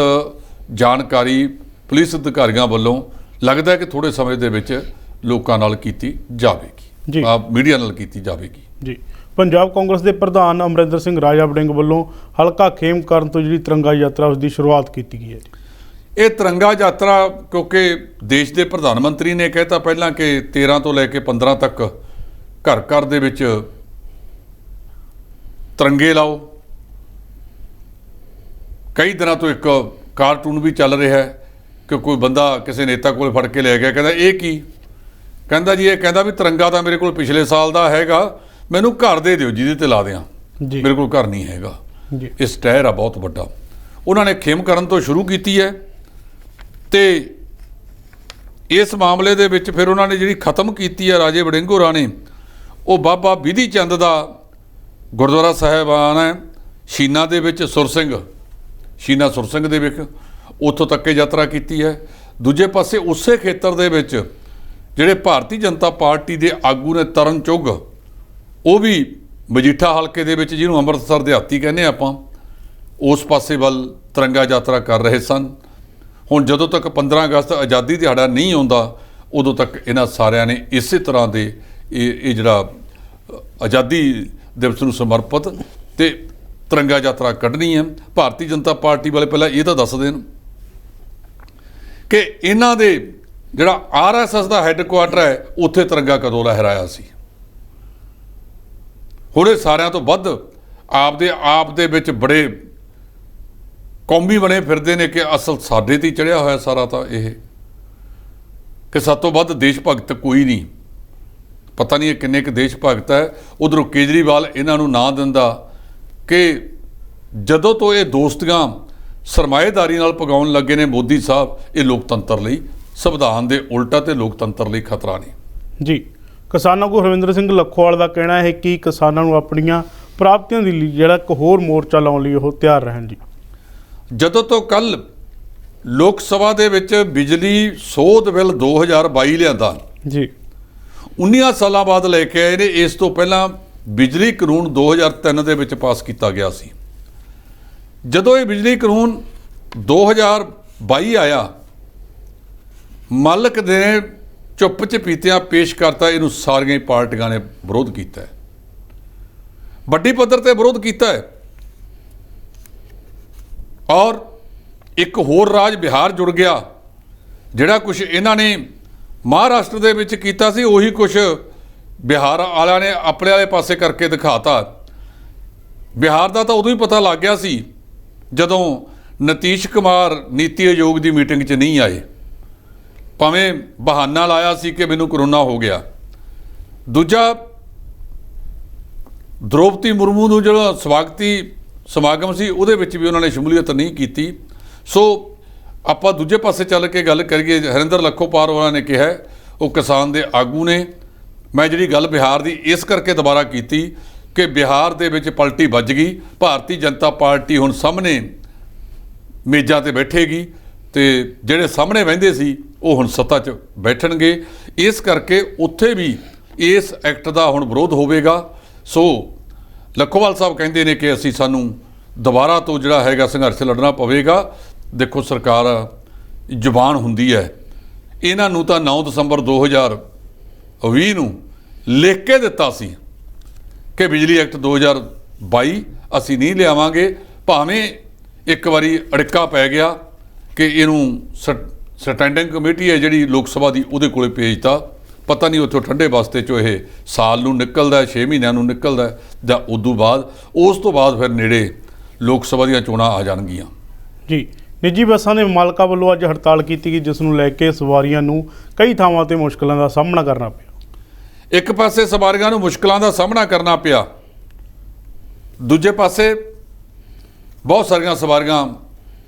Speaker 2: ਜਾਣਕਾਰੀ ਪੁਲਿਸ ਅਧਿਕਾਰੀਆਂ ਵੱਲੋਂ ਲੱਗਦਾ ਕਿ ਥੋੜ੍ਹੇ ਸਮੇਂ ਦੇ ਵਿੱਚ ਲੋਕਾਂ ਨਾਲ ਕੀਤੀ ਜਾਵੇਗੀ, ਮੀਡੀਆ ਨਾਲ ਕੀਤੀ ਜਾਵੇਗੀ।
Speaker 1: ਜੀ, ਪੰਜਾਬ ਕਾਂਗਰਸ ਦੇ ਪ੍ਰਧਾਨ ਅਮਰਿੰਦਰ ਸਿੰਘ ਰਾਜਾ ਵੜਿੰਗ ਵੱਲੋਂ ਹਲਕਾ ਖੇਮਕਰਨ ਤੋਂ ਜਿਹੜੀ ਤਿਰੰਗਾ ਯਾਤਰਾ ਉਸ ਦੀ ਸ਼ੁਰੂਆਤ ਕੀਤੀ ਗਈ ਹੈ।
Speaker 2: ਇਹ ਤਿਰੰਗਾ ਯਾਤਰਾ ਕਿਉਂਕਿ ਦੇਸ਼ ਦੇ ਪ੍ਰਧਾਨ ਮੰਤਰੀ ਨੇ ਕਹਿਤਾ ਪਹਿਲਾਂ ਕਿ 13 ਤੋਂ ਲੈ ਕੇ 15 ਤੱਕ ਘਰ ਘਰ ਦੇ ਵਿੱਚ ਤਿਰੰਗੇ ਲਾਓ। ਕਈ ਦਿਨਾਂ ਤੋਂ ਇੱਕ ਕਾਰਟੂਨ ਵੀ ਚੱਲ ਰਿਹਾ ਹੈ ਕਿ ਕੋਈ ਬੰਦਾ ਕਿਸੇ ਨੇਤਾ ਕੋਲ ਫੜ ਕੇ ਲੈ ਗਿਆ, ਕਹਿੰਦਾ ਇਹ ਕੀ, ਕਹਿੰਦਾ ਜੀ ਇਹ ਕਹਿੰਦਾ ਵੀ ਤਿਰੰਗਾ ਤਾਂ ਮੇਰੇ ਕੋਲ ਪਿਛਲੇ ਸਾਲ ਦਾ ਹੈਗਾ, ਮੈਨੂੰ ਘਰ ਦੇ ਦਿਓ ਜਿਹਦੇ ਤੇ ਲਾ ਦਿਆਂ, ਮੇਰੇ ਕੋਲ ਘਰ ਨਹੀਂ ਹੈਗਾ। ਇਹ ਸਟੈਰ ਆ ਬਹੁਤ ਵੱਡਾ। ਉਹਨਾਂ ਨੇ ਖੇਮ ਕਰਨ ਤੋਂ ਸ਼ੁਰੂ ਕੀਤੀ ਹੈ। ਤੇ ਇਸ ਮਾਮਲੇ ਦੇ ਵਿੱਚ ਫਿਰ ਉਹਨਾਂ ਨੇ ਜਿਹੜੀ ਖਤਮ ਕੀਤੀ ਹੈ ਰਾਜੇ ਵੜਿੰਗ ਹੋਰਾਂ ਨੇ, ਉਹ ਬਾਬਾ ਬਿਧੀ ਚੰਦ ਦਾ ਗੁਰਦੁਆਰਾ ਸਾਹਿਬਾਨ ਹੈ ਸ਼ੀਨਾ ਦੇ ਵਿੱਚ, ਸ਼ੀਨਾ ਸੁਰ ਸਿੰਘ ਦੇ ਵਿੱਚ, ਉੱਥੋਂ ਤੱਕ ਯਾਤਰਾ ਕੀਤੀ ਹੈ। ਦੂਜੇ ਪਾਸੇ ਉਸੇ ਖੇਤਰ ਦੇ ਵਿੱਚ ਜਿਹੜੇ ਭਾਰਤੀ ਜਨਤਾ ਪਾਰਟੀ ਦੇ ਆਗੂ ਨੇ ਤਰਨ ਚੁੱਘ, ਉਹ ਵੀ ਮਜੀਠਾ ਹਲਕੇ ਦੇ ਵਿੱਚ, ਜਿਹਨੂੰ ਅੰਮ੍ਰਿਤਸਰ ਦਿਹਾਤੀ ਕਹਿੰਦੇ ਆਪਾਂ, ਉਸ ਪਾਸੇ ਵੱਲ ਤਿਰੰਗਾ ਯਾਤਰਾ ਕਰ ਰਹੇ ਸਨ। ਹੁਣ ਜਦੋਂ ਤੱਕ 15 ਅਗਸਤ ਆਜ਼ਾਦੀ ਦਿਹਾੜਾ ਨਹੀਂ ਆਉਂਦਾ, ਉਦੋਂ ਤੱਕ ਇਹਨਾਂ ਸਾਰਿਆਂ ਨੇ ਇਸੇ ਤਰ੍ਹਾਂ ਦੇ ਇਹ ਜਿਹੜਾ ਆਜ਼ਾਦੀ ਦਿਵਸ ਨੂੰ ਸਮਰਪਿਤ ਤੇ ਤਿਰੰਗਾ ਯਾਤਰਾ ਕੱਢਣੀ ਹੈ। ਭਾਰਤੀ ਜਨਤਾ ਪਾਰਟੀ ਵਾਲੇ ਪਹਿਲਾਂ ਇਹ ਤਾਂ ਦੱਸ ਦੇਣ ਕਿ ਇਹਨਾਂ ਦੇ ਜਿਹੜਾ RSS ਦਾ ਹੈੱਡਕੁਆਟਰ ਹੈ, ਉੱਥੇ ਤਿਰੰਗਾ ਕਦੋਂ ਲਹਿਰਾਇਆ ਸੀ। ਹੁਣ ਇਹ ਸਾਰਿਆਂ ਤੋਂ ਵੱਧ ਆਪ ਦੇ ਵਿੱਚ ਬੜੇ ਕੌਮੀ ਬਣੇ ਫਿਰਦੇ ਨੇ ਕਿ ਅਸਲ ਸਾਡੇ 'ਤੇ ਚੜ੍ਹਿਆ ਹੋਇਆ ਸਾਰਾ ਤਾਂ ਇਹ, ਕਿ ਸਭ ਤੋਂ ਵੱਧ ਦੇਸ਼ ਭਗਤ ਕੋਈ ਨਹੀਂ। ਪਤਾ ਨਹੀਂ ਇਹ ਕਿੰਨੇ ਕੁ ਦੇਸ਼ ਭਗਤ ਹੈ। ਉਧਰੋਂ ਕੇਜਰੀਵਾਲ ਇਹਨਾਂ ਨੂੰ ਨਾਂ ਦਿੰਦਾ ਕਿ ਜਦੋਂ ਤੋਂ ਇਹ ਦੋਸਤੀਆਂ ਸਰਮਾਏਦਾਰੀ ਨਾਲ ਪਗਾਉਣ ਲੱਗੇ ਨੇ ਮੋਦੀ ਸਾਹਿਬ, ਇਹ ਲੋਕਤੰਤਰ ਲਈ ਸੰਵਿਧਾਨ ਦੇ ਉਲਟਾ ਤੇ ਲੋਕਤੰਤਰ ਲਈ ਖਤਰਾ ਨੇ
Speaker 1: ਜੀ। ਕਿਸਾਨਾਂ ਕੋ ਹਰਵਿੰਦਰ ਸਿੰਘ ਲੱਖੋਵਾਲ ਦਾ ਕਹਿਣਾ ਹੈ ਕਿ ਕਿਸਾਨਾਂ ਨੂੰ ਆਪਣੀਆਂ ਪ੍ਰਾਪਤੀਆਂ ਦੇ ਲਈ ਜਿਹੜਾ ਇੱਕ ਹੋਰ ਮੋਰਚਾ ਲਾਉਣ ਲਈ ਉਹ ਤਿਆਰ ਰਹਿਣ ਜੀ।
Speaker 2: ਜਦੋਂ ਤੋਂ ਕੱਲ ਲੋਕ ਸਭਾ ਦੇ ਵਿੱਚ ਬਿਜਲੀ ਸੋਧ ਬਿੱਲ 2022 ਲਿਆਂਦਾ
Speaker 1: ਜੀ,
Speaker 2: 19 ਸਾਲਾਂ ਬਾਅਦ ਲੈ ਕੇ ਆਏ ਨੇ। ਇਸ ਤੋਂ ਪਹਿਲਾਂ ਬਿਜਲੀ ਕਾਨੂੰਨ 2003 ਦੇ ਵਿੱਚ ਪਾਸ ਕੀਤਾ ਗਿਆ ਸੀ। ਜਦੋਂ ਇਹ ਬਿਜਲੀ ਕਾਨੂੰਨ 2022 ਆਇਆ, ਮਲਕ ਦੇ ਚੁੱਪ ਚਪੀਤਿਆਂ ਪੇਸ਼ ਕਰਤਾ, ਇਹਨੂੰ ਸਾਰੀਆਂ ਹੀ ਪਾਰਟੀਆਂ ਨੇ ਵਿਰੋਧ ਕੀਤਾ ਹੈ, ਵੱਡੀ ਪੱਧਰ ਤੇ ਵਿਰੋਧ ਕੀਤਾ ਹੈ। ਔਰ ਇੱਕ ਹੋਰ ਰਾਜ ਬਿਹਾਰ ਜੁੜ ਗਿਆ। ਜਿਹੜਾ ਕੁਝ ਇਹਨਾਂ ਨੇ ਮਹਾਰਾਸ਼ਟਰ ਦੇ ਵਿੱਚ ਕੀਤਾ ਸੀ, ਉਹੀ ਕੁਝ ਬਿਹਾਰ ਵਾਲਿਆਂ ਨੇ ਆਪਣੇ ਵਾਲੇ ਪਾਸੇ ਕਰਕੇ ਦਿਖਾਤਾ। ਬਿਹਾਰ ਦਾ ਤਾਂ ਉਦੋਂ ਹੀ ਪਤਾ ਲੱਗ ਗਿਆ ਸੀ ਜਦੋਂ ਨਤੀਸ਼ ਕੁਮਾਰ ਨੀਤੀ ਆਯੋਗ ਦੀ ਮੀਟਿੰਗ 'ਚ ਨਹੀਂ ਆਏ, ਭਾਵੇਂ ਬਹਾਨਾ ਲਾਇਆ ਸੀ ਕਿ ਮੈਨੂੰ ਕਰੋਨਾ ਹੋ ਗਿਆ। ਦੂਜਾ, ਦ੍ਰੋਪਦੀ ਮੁਰਮੂ ਨੂੰ ਜਿਹੜਾ ਸਵਾਗਤੀ ਸਮਾਗਮ ਸੀ, ਉਹਦੇ ਵਿੱਚ ਵੀ ਉਹਨਾਂ ਨੇ ਸ਼ਮੂਲੀਅਤ ਨਹੀਂ ਕੀਤੀ। ਸੋ ਆਪਾਂ ਦੂਜੇ ਪਾਸੇ ਚੱਲ ਕੇ ਗੱਲ ਕਰੀਏ, ਹਰਿੰਦਰ ਲੱਖੋਪਾਲ ਉਹਨਾਂ ਨੇ ਕਿਹਾ, ਉਹ ਕਿਸਾਨ ਦੇ ਆਗੂ ਨੇ। ਮੈਂ ਜਿਹੜੀ ਗੱਲ ਬਿਹਾਰ ਦੀ ਇਸ ਕਰਕੇ ਦੁਬਾਰਾ ਕੀਤੀ ਕਿ ਬਿਹਾਰ ਦੇ ਵਿੱਚ ਪਲਟੀ ਵੱਜ ਗਈ। ਭਾਰਤੀ ਜਨਤਾ ਪਾਰਟੀ ਹੁਣ ਸਾਹਮਣੇ ਮੇਜ਼ਾਂ ਤੇ ਬੈਠੇਗੀ ਤੇ ਜਿਹੜੇ ਸਾਹਮਣੇ ਬਹਿੰਦੇ ਸੀ ਉਹ ਹੁਣ ਸੱਤਾ 'ਚ ਬੈਠਣਗੇ। ਇਸ ਕਰਕੇ ਉੱਥੇ ਵੀ ਇਸ ਐਕਟ ਦਾ ਹੁਣ ਵਿਰੋਧ ਹੋਵੇਗਾ। ਸੋ ਲੱਖੋਵਾਲ ਸਾਹਿਬ ਕਹਿੰਦੇ ਨੇ ਕਿ ਸਾਨੂੰ ਦੁਬਾਰਾ ਤੋਂ ਜਿਹੜਾ ਹੈਗਾ ਸੰਘਰਸ਼ ਲੜਨਾ ਪਵੇਗਾ। ਦੇਖੋ, ਸਰਕਾਰ ਜ਼ੁਬਾਨ ਹੁੰਦੀ ਹੈ। ਇਹਨਾਂ ਨੂੰ ਤਾਂ 9 ਦਸੰਬਰ 2020 ਨੂੰ ਲਿਖ ਕੇ ਦਿੱਤਾ ਸੀ ਕਿ ਬਿਜਲੀ ਐਕਟ 2022 ਅਸੀਂ ਨਹੀਂ ਲਿਆਵਾਂਗੇ। ਭਾਵੇਂ ਇੱਕ ਵਾਰੀ ਅੜਿੱਕਾ ਪੈ ਗਿਆ ਕਿ ਇਹਨੂੰ ਸਟੈਂਡਿੰਗ ਕਮੇਟੀ ਹੈ ਜਿਹੜੀ ਲੋਕ ਸਭਾ ਦੀ, ਉਹਦੇ ਕੋਲੇ ਭੇਜਤਾ। ਪਤਾ ਨਹੀਂ ਉੱਥੋਂ ਠੰਡੇ ਬਸਤੇ 'ਚੋਂ ਇਹ ਸਾਲ ਨੂੰ ਨਿਕਲਦਾ, 6 ਮਹੀਨਿਆਂ ਨੂੰ ਨਿਕਲਦਾ, ਜਾਂ ਉਦੋਂ ਬਾਅਦ, ਉਸ ਤੋਂ ਬਾਅਦ ਫਿਰ ਨੇੜੇ ਲੋਕ ਸਭਾ ਦੀਆਂ ਚੋਣਾਂ ਆ ਜਾਣਗੀਆਂ
Speaker 1: ਜੀ। ਨਿੱਜੀ ਬੱਸਾਂ ਦੇ ਮਾਲਕਾਂ ਵੱਲੋਂ ਅੱਜ ਹੜਤਾਲ ਕੀਤੀ ਗਈ, ਜਿਸ ਨੂੰ ਲੈ ਕੇ ਸਵਾਰੀਆਂ ਨੂੰ ਕਈ ਥਾਵਾਂ 'ਤੇ ਮੁਸ਼ਕਲਾਂ ਦਾ ਸਾਹਮਣਾ ਕਰਨਾ ਪਿਆ।
Speaker 2: ਇੱਕ ਪਾਸੇ ਸਵਾਰੀਆਂ ਨੂੰ ਮੁਸ਼ਕਲਾਂ ਦਾ ਸਾਹਮਣਾ ਕਰਨਾ ਪਿਆ, ਦੂਜੇ ਪਾਸੇ ਬਹੁਤ ਸਾਰੀਆਂ ਸਵਾਰੀਆਂ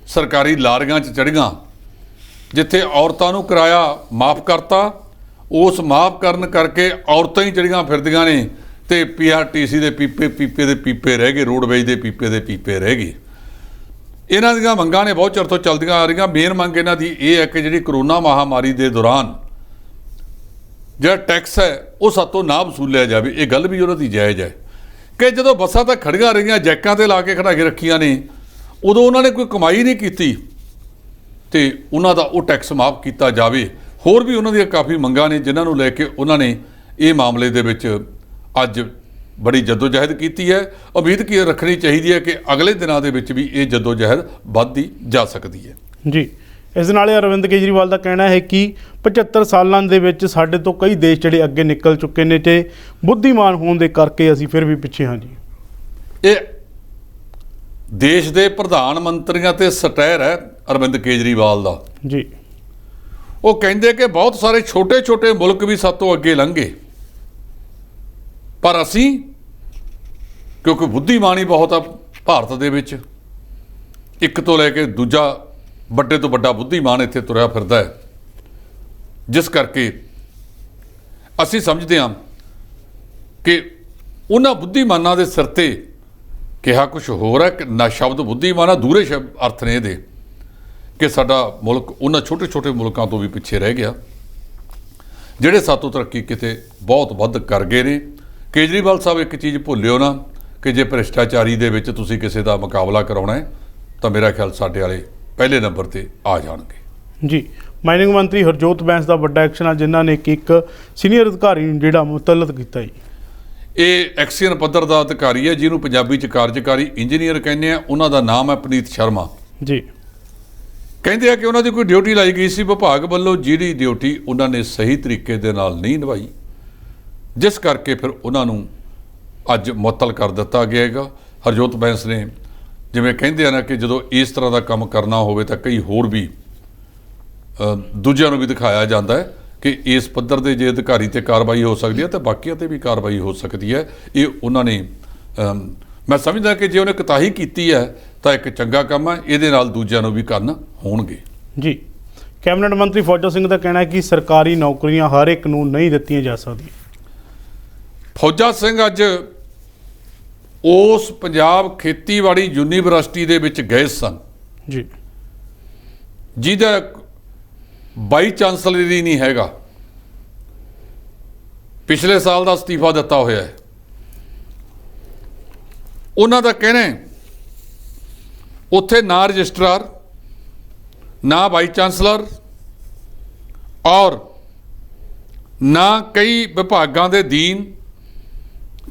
Speaker 2: ਸਰਕਾਰੀ ਲਾਰੀਆਂ 'ਚ ਚੜ੍ਹੀਆਂ, ਜਿੱਥੇ ਔਰਤਾਂ ਨੂੰ ਕਿਰਾਇਆ ਮਾਫ ਕਰਤਾ। ਉਸ ਮਾਫ ਕਰਨ ਕਰਕੇ ਔਰਤਾਂ ਹੀ ਚੜ੍ਹੀਆਂ ਫਿਰਦੀਆਂ ਨੇ ਤੇ PRTC ਦੇ ਪੀਪੇ ਦੇ ਪੀਪੇ ਰਹਿ ਗਏ, ਰੋਡਵੇਜ ਦੇ ਪੀਪੇ ਦੇ ਪੀਪੇ ਰਹਿ ਗਏ। ਇਹਨਾਂ ਦੀਆਂ ਮੰਗਾਂ ਨੇ ਬਹੁਤ ਚਿਰ ਤੋਂ ਚੱਲਦੀਆਂ ਆ ਰਹੀਆਂ। ਮੇਨ ਮੰਗ ਇਹਨਾਂ ਦੀ ਇਹ ਹੈ ਕਿ ਜਿਹੜੀ ਕਰੋਨਾ ਮਹਾਮਾਰੀ ਦੇ ਦੌਰਾਨ ਜਿਹੜਾ ਟੈਕਸ ਹੈ ਉਹ ਸਾਤੋਂ ਨਾ ਵਸੂਲਿਆ ਜਾਵੇ। ਇਹ ਗੱਲ ਵੀ ਉਹਨਾਂ ਦੀ ਜਾਇਜ਼ ਹੈ ਕਿ ਜਦੋਂ ਬੱਸਾਂ ਤਾਂ ਖੜੀਆਂ ਰਹੀਆਂ, ਜੈਕਾਂ ਤੇ ਲਾ ਕੇ ਖੜਾ ਕੇ ਰੱਖੀਆਂ ਨੇ, ਉਦੋਂ ਉਹਨਾਂ ਨੇ ਕੋਈ ਕਮਾਈ ਨਹੀਂ ਕੀਤੀ ਤੇ ਉਹਨਾਂ ਦਾ ਉਹ ਟੈਕਸ ਮਾਫ ਕੀਤਾ ਜਾਵੇ। ਹੋਰ ਵੀ ਉਹਨਾਂ ਦੀਆਂ ਕਾਫੀ ਮੰਗਾਂ ਨੇ ਜਿਨ੍ਹਾਂ ਨੂੰ ਲੈ ਕੇ ਉਹਨਾਂ ਨੇ ਇਹ ਮਾਮਲੇ ਦੇ ਵਿੱਚ ਅੱਜ ਬੜੀ ਜਦੋਜਹਿਦ ਕੀਤੀ ਹੈ। ਉਮੀਦ ਕੀ ਰੱਖਣੀ ਚਾਹੀਦੀ ਹੈ ਕਿ ਅਗਲੇ ਦਿਨਾਂ ਦੇ ਵਿੱਚ ਵੀ ਇਹ ਜਦੋਜਹਿਦ ਵੱਧਦੀ ਜਾ ਸਕਦੀ ਹੈ
Speaker 1: ਜੀ। ਇਸ ਨਾਲ ਅਰਵਿੰਦ ਕੇਜਰੀਵਾਲ ਦਾ ਕਹਿਣਾ ਹੈ ਕਿ 75 ਸਾਲਾਂ ਦੇ ਵਿੱਚ ਸਾਡੇ ਤੋਂ ਕਈ ਦੇਸ਼ ਜਿਹੜੇ ਅੱਗੇ ਨਿਕਲ ਚੁੱਕੇ ਨੇ ਤੇ ਬੁੱਧੀਮਾਨ ਹੋਣ ਦੇ ਕਰਕੇ ਅਸੀਂ ਫਿਰ ਵੀ ਪਿੱਛੇ ਹਾਂ ਜੀ।
Speaker 2: ਇਹ ਦੇਸ਼ ਦੇ ਪ੍ਰਧਾਨ ਮੰਤਰੀਆਂ ਤੇ ਸਟੈਰ ਹੈ ਅਰਵਿੰਦ ਕੇਜਰੀਵਾਲ ਦਾ
Speaker 1: ਜੀ।
Speaker 2: ਉਹ ਕਹਿੰਦੇ ਕਿ ਬਹੁਤ ਸਾਰੇ ਛੋਟੇ-ਛੋਟੇ ਮੁਲਕ ਵੀ ਸਾਡੇ ਤੋਂ ਅੱਗੇ ਲੰਘੇ, ਪਰ ਅਸੀਂ ਕਿਉਂਕਿ ਬੁੱਧੀਮਾਨੀ ਬਹੁਤ ਆ ਭਾਰਤ ਦੇ ਵਿੱਚ, ਇੱਕ ਤੋਂ ਲੈ ਕੇ ਦੂਜਾ ਵੱਡੇ ਤੋਂ ਵੱਡਾ ਬੁੱਧੀਮਾਨ ਇੱਥੇ ਤੁਰਿਆ ਫਿਰਦਾ ਹੈ, ਜਿਸ ਕਰਕੇ ਅਸੀਂ ਸਮਝਦੇ ਹਾਂ ਕਿ ਉਹਨਾਂ ਬੁੱਧੀਮਾਨਾਂ ਦੇ ਸਿਰ ਤੇ ਕਿਹਾ ਕੁਛ ਹੋਰ ਹੈ ਕਿ ਨਾ ਸ਼ਬਦ ਬੁੱਧੀਮਾਨ ਆ, ਦੂਰੇ ਅਰਥ ਨੇ ਇਹਦੇ ਕਿ ਸਾਡਾ ਮੁਲਕ ਉਹਨਾਂ ਛੋਟੇ ਛੋਟੇ ਮੁਲਕਾਂ ਤੋਂ ਵੀ ਪਿੱਛੇ ਰਹਿ ਗਿਆ ਜਿਹੜੇ ਸਾਤੋਂ ਤਰੱਕੀ ਕਿਤੇ ਬਹੁਤ ਵੱਧ ਕਰ ਗਏ ਨੇ। ਕੇਜਰੀਵਾਲ ਸਾਹਿਬ ਇੱਕ ਚੀਜ਼ ਭੁੱਲਿਓ ਨਾ ਕਿ ਜੇ ਭ੍ਰਿਸ਼ਟਾਚਾਰੀ ਦੇ ਵਿੱਚ ਤੁਸੀਂ ਕਿਸੇ ਦਾ ਮੁਕਾਬਲਾ ਕਰਾਉਣਾ ਹੈ ਤਾਂ ਮੇਰਾ ਖਿਆਲ ਸਾਡੇ ਵਾਲੇ ਪਹਿਲੇ ਨੰਬਰ ਤੇ ਆ ਜਾਣਗੇ।
Speaker 1: ਜੀ, ਮਾਈਨਿੰਗ ਮੰਤਰੀ ਹਰਜੋਤ ਬੈਂਸ ਦਾ ਵੱਡਾ ਐਕਸ਼ਨ ਆ, ਜਿਨ੍ਹਾਂ ਨੇ ਇੱਕ ਸੀਨੀਅਰ ਅਧਿਕਾਰੀ ਨੂੰ ਜਿਹੜਾ ਮੁਤੱਲਕ ਕੀਤਾ ਜੀ।
Speaker 2: ਇਹ ਐਕਸੀਅਨ ਪੱਧਰ ਦਾ ਅਧਿਕਾਰੀ ਹੈ ਜਿਹਨੂੰ ਪੰਜਾਬੀ 'ਚ ਕਾਰਜਕਾਰੀ ਇੰਜੀਨੀਅਰ ਕਹਿੰਦੇ ਆ। ਉਹਨਾਂ ਦਾ ਨਾਮ ਹੈ ਪਨੀਤ ਸ਼ਰਮਾ
Speaker 1: ਜੀ।
Speaker 2: ਕਹਿੰਦੇ ਆ ਕਿ ਉਹਨਾਂ ਦੀ ਕੋਈ ਡਿਊਟੀ ਲਾਈ ਗਈ ਸੀ ਵਿਭਾਗ ਵੱਲੋਂ, ਜਿਹੜੀ ਡਿਊਟੀ ਉਹਨਾਂ ਨੇ ਸਹੀ ਤਰੀਕੇ ਦੇ ਨਾਲ ਨਹੀਂ ਨਿਭਾਈ, ਜਿਸ ਕਰਕੇ ਫਿਰ ਉਹਨਾਂ ਨੂੰ ਅੱਜ ਮੁਅੱਤਲ ਕਰ ਦਿੱਤਾ ਗਿਆ ਹੈਗਾ। ਹਰਜੋਤ ਬੈਂਸ ਨੇ ਜਿਵੇਂ ਕਹਿੰਦੇ ਆ ਨਾ ਕਿ ਜਦੋਂ ਇਸ ਤਰ੍ਹਾਂ ਦਾ ਕੰਮ ਕਰਨਾ ਹੋਵੇ ਤਾਂ ਕਈ ਹੋਰ ਵੀ ਦੂਜਿਆਂ ਨੂੰ ਵੀ ਦਿਖਾਇਆ ਜਾਂਦਾ ਹੈ ਕਿ ਇਸ ਪੱਧਰ ਦੇ ਜੇ ਅਧਿਕਾਰੀ ਤੇ ਕਾਰਵਾਈ ਹੋ ਸਕਦੀ ਹੈ ਤਾਂ ਬਾਕੀਆਂ ਤੇ ਵੀ ਕਾਰਵਾਈ ਹੋ ਸਕਦੀ ਹੈ। ਇਹ ਉਹਨਾਂ ਨੇ ਮੈਂ ਸਮਝਦਾ ਕਿ ਜੇ ਉਹਨੇ ਕੁਤਾਹੀ ਕੀਤੀ ਹੈ ਤਾਂ ਇੱਕ ਚੰਗਾ ਕੰਮ ਹੈ, ਇਹਦੇ ਨਾਲ ਦੂਜਿਆਂ ਨੂੰ ਵੀ ਕੰਨ ਹੋਣਗੇ।
Speaker 1: ਜੀ, ਕੈਬਨਿਟ ਮੰਤਰੀ ਫੌਜਾ ਸਿੰਘ ਦਾ ਕਹਿਣਾ ਹੈ ਕਿ ਸਰਕਾਰੀ ਨੌਕਰੀਆਂ ਹਰ ਇੱਕ ਨੂੰ ਨਹੀਂ ਦਿੱਤੀਆਂ ਜਾ ਸਕਦੀਆਂ।
Speaker 2: ਫੌਜਾ ਸਿੰਘ ਅੱਜ ਉਸ ਪੰਜਾਬ ਖੇਤੀਬਾੜੀ ਯੂਨੀਵਰਸਿਟੀ ਦੇ ਵਿੱਚ ਗਏ ਸਨ
Speaker 1: ਜੀ,
Speaker 2: ਜਿਹਦਾ ਵਾਈਸ ਚਾਂਸਲਰ ਹੀ ਨਹੀਂ ਹੈਗਾ, ਪਿਛਲੇ ਸਾਲ ਦਾ ਅਸਤੀਫਾ ਦਿੱਤਾ ਹੋਇਆ ਹੈ। ਉਹਨਾਂ ਦਾ ਕਹਿਣਾ ਹੈ ਉੱਥੇ ਨਾ ਰਜਿਸਟਰਾਰ, ਨਾ ਵਾਈਸ ਚਾਂਸਲਰ ਔਰ ਨਾ ਕਈ ਵਿਭਾਗਾਂ ਦੇ ਦੀਨ,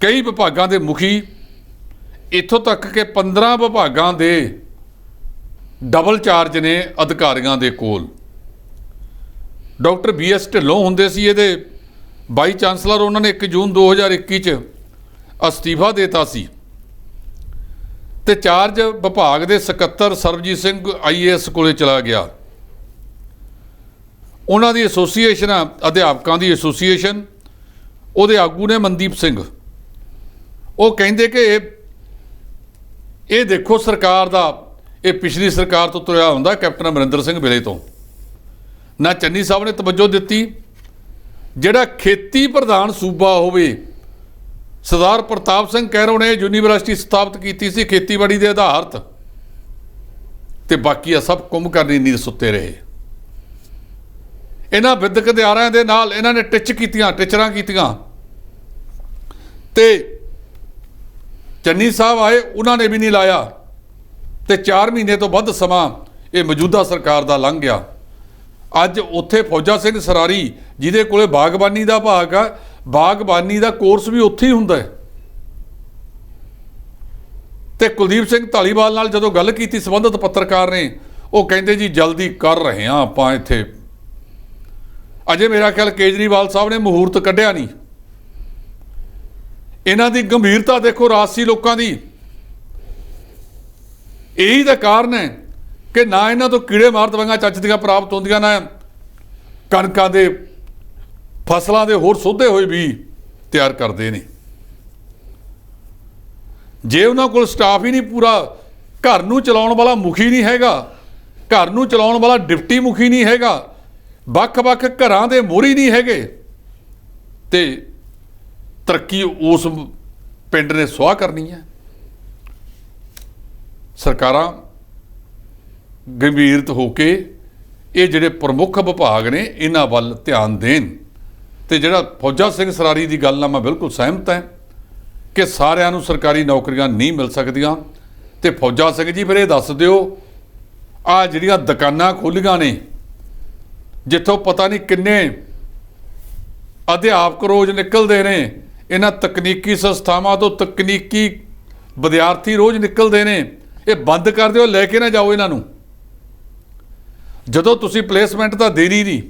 Speaker 2: ਕਈ ਵਿਭਾਗਾਂ ਦੇ ਮੁਖੀ, ਇੱਥੋਂ ਤੱਕ ਕਿ 15 ਵਿਭਾਗਾਂ ਦੇ ਡਬਲ ਚਾਰਜ ਨੇ ਅਧਿਕਾਰੀਆਂ ਦੇ ਕੋਲ। ਡਾਕਟਰ BS ਢਿੱਲੋਂ ਹੁੰਦੇ ਸੀ ਇਹਦੇ ਵਾਈਸ ਚਾਂਸਲਰ, ਉਹਨਾਂ ਨੇ 1 ਜੂਨ 2021 'ਚ ਅਸਤੀਫਾ ਦੇਤਾ ਸੀ ਤੇ ਚਾਰਜ ਵਿਭਾਗ ਦੇ ਸਕੱਤਰ ਸਰਬਜੀਤ ਸਿੰਘ IAS ਕੋਲੇ ਚਲਾ ਗਿਆ। ਉਹਨਾਂ ਦੀ ਐਸੋਸੀਏਸ਼ਨ ਆ, ਅਧਿਆਪਕਾਂ ਦੀ ਐਸੋਸੀਏਸ਼ਨ, ਉਹਦੇ ਆਗੂ ਨੇ ਮਨਦੀਪ ਸਿੰਘ। ਉਹ ਕਹਿੰਦੇ ਕਿ ਇਹ ਦੇਖੋ ਸਰਕਾਰ ਦਾ, ਇਹ ਪਿਛਲੀ ਸਰਕਾਰ ਤੋਂ ਤੁਰਿਆ ਹੁੰਦਾ, ਕੈਪਟਨ ਅਮਰਿੰਦਰ ਸਿੰਘ ਵੇਲੇ ਤੋਂ। ਨਾ ਚੰਨੀ ਸਾਹਿਬ ਨੇ ਤਵੱਜੋ ਦਿੱਤੀ, ਜਿਹੜਾ ਖੇਤੀ ਪ੍ਰਧਾਨ ਸੂਬਾ ਹੋਵੇ, ਸਰਦਾਰ ਪ੍ਰਤਾਪ ਸਿੰਘ ਕੈਰੋਂ ਨੇ ਯੂਨੀਵਰਸਿਟੀ ਸਥਾਪਿਤ ਕੀਤੀ ਸੀ ਖੇਤੀਬਾੜੀ ਦੇ ਆਧਾਰਤ, ਤੇ ਬਾਕੀ ਆ ਸਭ ਕੁੰਭਕਰਨੀ ਨੀਂਦ ਸੁੱਤੇ ਰਹੇ। ਇਹਨਾਂ ਵਿਦਿਅਕ ਅਦਾਰਿਆਂ ਦੇ ਨਾਲ ਇਹਨਾਂ ਨੇ ਟਿਚਰਾਂ ਕੀਤੀਆਂ ਤੇ ਚੰਨੀ ਸਾਹਿਬ ਆਏ, ਉਹਨਾਂ ਨੇ ਵੀ ਨਹੀਂ ਲਾਇਆ ਤੇ 4 ਮਹੀਨੇ ਤੋਂ ਵੱਧ ਸਮਾਂ ਇਹ ਮੌਜੂਦਾ ਸਰਕਾਰ ਦਾ ਲੰਘ ਗਿਆ। ਅੱਜ ਉੱਥੇ ਫੌਜਾ ਸਿੰਘ ਸਰਾਰੀ ਜਿਹਦੇ ਕੋਲੇ ਬਾਗਬਾਨੀ ਦਾ ਭਾਗ ਆ, ਬਾਗਬਾਨੀ ਦਾ ਕੋਰਸ ਵੀ ਉੱਥੇ ਹੀ ਹੁੰਦਾ ਹੈ। ਤੇ ਕੁਲਦੀਪ ਸਿੰਘ ਧਾਲੀਵਾਲ ਨਾਲ ਜਦੋਂ ਗੱਲ ਕੀਤੀ ਸੰਬੰਧਿਤ ਪੱਤਰਕਾਰ ਨੇ, ਉਹ ਕਹਿੰਦੇ ਜੀ ਜਲਦੀ ਕਰ ਰਹੇ ਹਾਂ ਆਪਾਂ ਇੱਥੇ। ਅਜੇ ਮੇਰਾ ਖਿਆਲ ਕੇਜਰੀਵਾਲ ਸਾਹਿਬ ਨੇ ਮਹੂਰਤ ਕੱਢਿਆ ਨਹੀਂ। ਇਹਨਾਂ ਦੀ ਗੰਭੀਰਤਾ ਦੇਖੋ ਰਾਜਸੀ ਲੋਕਾਂ ਦੀ। ਇਹੀ ਦਾ ਕਾਰਨ ਹੈ ਕਿ ਨਾ ਇਹਨਾਂ ਤੋਂ ਕੀੜੇ ਮਾਰ ਦਵਾਈਆਂ ਚੱਜ ਦੀਆਂ ਪ੍ਰਾਪਤ ਹੁੰਦੀਆਂ, ਨਾ ਕਣਕਾਂ ਦੇ ਫਸਲਾਂ ਦੇ ਹੋਰ ਸੋਧੇ ਹੋਏ ਵੀ ਤਿਆਰ ਕਰਦੇ ਨੇ। ਜੇ ਉਹਨਾਂ ਕੋਲ ਸਟਾਫ ਹੀ ਨਹੀਂ ਪੂਰਾ, ਘਰ ਨੂੰ ਚਲਾਉਣ ਵਾਲਾ ਮੁਖੀ ਨਹੀਂ ਹੈਗਾ, ਘਰ ਨੂੰ ਚਲਾਉਣ ਵਾਲਾ ਡਿਪਟੀ ਮੁਖੀ ਨਹੀਂ ਹੈਗਾ, ਵੱਖ-ਵੱਖ ਘਰਾਂ ਦੇ ਮੋਹਰੀ ਨਹੀਂ ਹੈਗੇ, ਤੇ ਤਰੱਕੀ ਉਸ ਪਿੰਡ ਨੇ ਸੁਆਹ ਕਰਨੀ ਹੈ। ਸਰਕਾਰਾਂ ਗੰਭੀਰਤ ਹੋ ਕੇ ਇਹ ਜਿਹੜੇ ਪ੍ਰਮੁੱਖ ਵਿਭਾਗ ਨੇ ਇਹਨਾਂ ਵੱਲ ਧਿਆਨ ਦੇਣ। ਤੇ ਜਿਹੜਾ ਫੌਜਾ ਸਿੰਘ ਸਰਾਰੀ ਦੀ ਗੱਲ ਨਾਲ ਮੈਂ ਬਿਲਕੁਲ ਸਹਿਮਤ ਹਾਂ ਕਿ ਸਾਰਿਆਂ ਨੂੰ ਸਰਕਾਰੀ ਨੌਕਰੀਆਂ ਨਹੀਂ ਮਿਲ ਸਕਦੀਆਂ। ਤੇ ਫੌਜਾ ਸਿੰਘ ਜੀ ਫਿਰ ਇਹ ਦੱਸ ਦਿਓ, ਆਹ ਜਿਹੜੀਆਂ ਦੁਕਾਨਾਂ ਖੋਲ੍ਹੀਆਂ ਨੇ ਜਿੱਥੋਂ ਪਤਾ ਨਹੀਂ ਕਿੰਨੇ ਅਧਿਆਪਕ ਰੋਜ਼ ਨਿਕਲਦੇ ਨੇ, ਇਹਨਾਂ ਤਕਨੀਕੀ ਸੰਸਥਾਵਾਂ ਤੋਂ ਤਕਨੀਕੀ ਵਿਦਿਆਰਥੀ ਰੋਜ਼ ਨਿਕਲਦੇ ਨੇ, ਇਹ ਬੰਦ ਕਰ ਦਿਓ, ਲੈ ਕੇ ਨਾ ਜਾਓ ਇਹਨਾਂ ਨੂੰ। ਜਦੋਂ ਤੁਸੀਂ ਪਲੇਸਮੈਂਟ ਤਾਂ ਦੇਣੀ ਨਹੀਂ,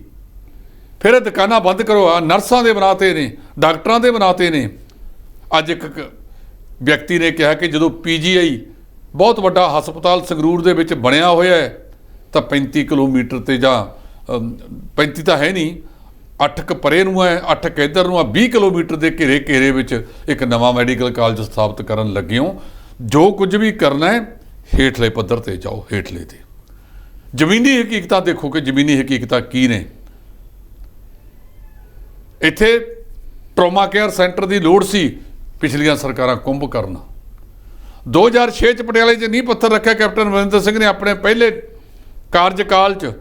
Speaker 2: ਫਿਰ ਇਹ ਦੁਕਾਨਾਂ ਬੰਦ ਕਰੋ। ਆ ਨਰਸਾਂ ਦੇ ਬਣਾਤੇ ਨੇ, ਡਾਕਟਰਾਂ ਦੇ ਬਣਾਤੇ ਨੇ। ਅੱਜ ਇੱਕ ਵਿਅਕਤੀ ਨੇ ਕਿਹਾ ਕਿ ਜਦੋਂ PGI ਬਹੁਤ ਵੱਡਾ ਹਸਪਤਾਲ ਸੰਗਰੂਰ ਦੇ ਵਿੱਚ ਬਣਿਆ ਹੋਇਆ ਹੈ ਤਾਂ 35 ਕਿਲੋਮੀਟਰ ਤੇ ਜਾਂ 35 ਤਾਂ ਹੈ ਨਹੀਂ, 8 ਕੁ ਪਰੇ ਨੂੰ ਹੈ, 8 ਕੁ ਇੱਧਰ ਨੂੰ ਆ, 20 ਕਿਲੋਮੀਟਰ ਦੇ ਘੇਰੇ ਵਿੱਚ ਇੱਕ ਨਵਾਂ ਮੈਡੀਕਲ ਕਾਲਜ ਸਥਾਪਿਤ ਕਰਨ ਲੱਗੇ ਹੋ। ਜੋ ਕੁਝ ਵੀ ਕਰਨਾ ਹੈ ਹੇਠਲੇ ਪੱਧਰ ਤੇ ਜਾਓ, ਹੇਠਲੇ ਤੇ ਜ਼ਮੀਨੀ ਹਕੀਕਤਾਂ ਦੇਖੋ ਕਿ ਜ਼ਮੀਨੀ ਹਕੀਕਤਾਂ ਕੀ ਨੇ। ਇੱਥੇ ਟਰੋਮਾ ਕੇਅਰ ਸੈਂਟਰ ਦੀ ਲੋੜ ਸੀ, ਪਿਛਲੀਆਂ ਸਰਕਾਰਾਂ ਕੁੰਭ ਕਰਨ। 2006 ਚ ਪਟਿਆਲੇ 'ਚ ਨੀਂਹ ਪੱਥਰ ਰੱਖਿਆ ਕੈਪਟਨ ਅਮਰਿੰਦਰ ਸਿੰਘ ਨੇ ਆਪਣੇ ਪਹਿਲੇ ਕਾਰਜਕਾਲ 'ਚ,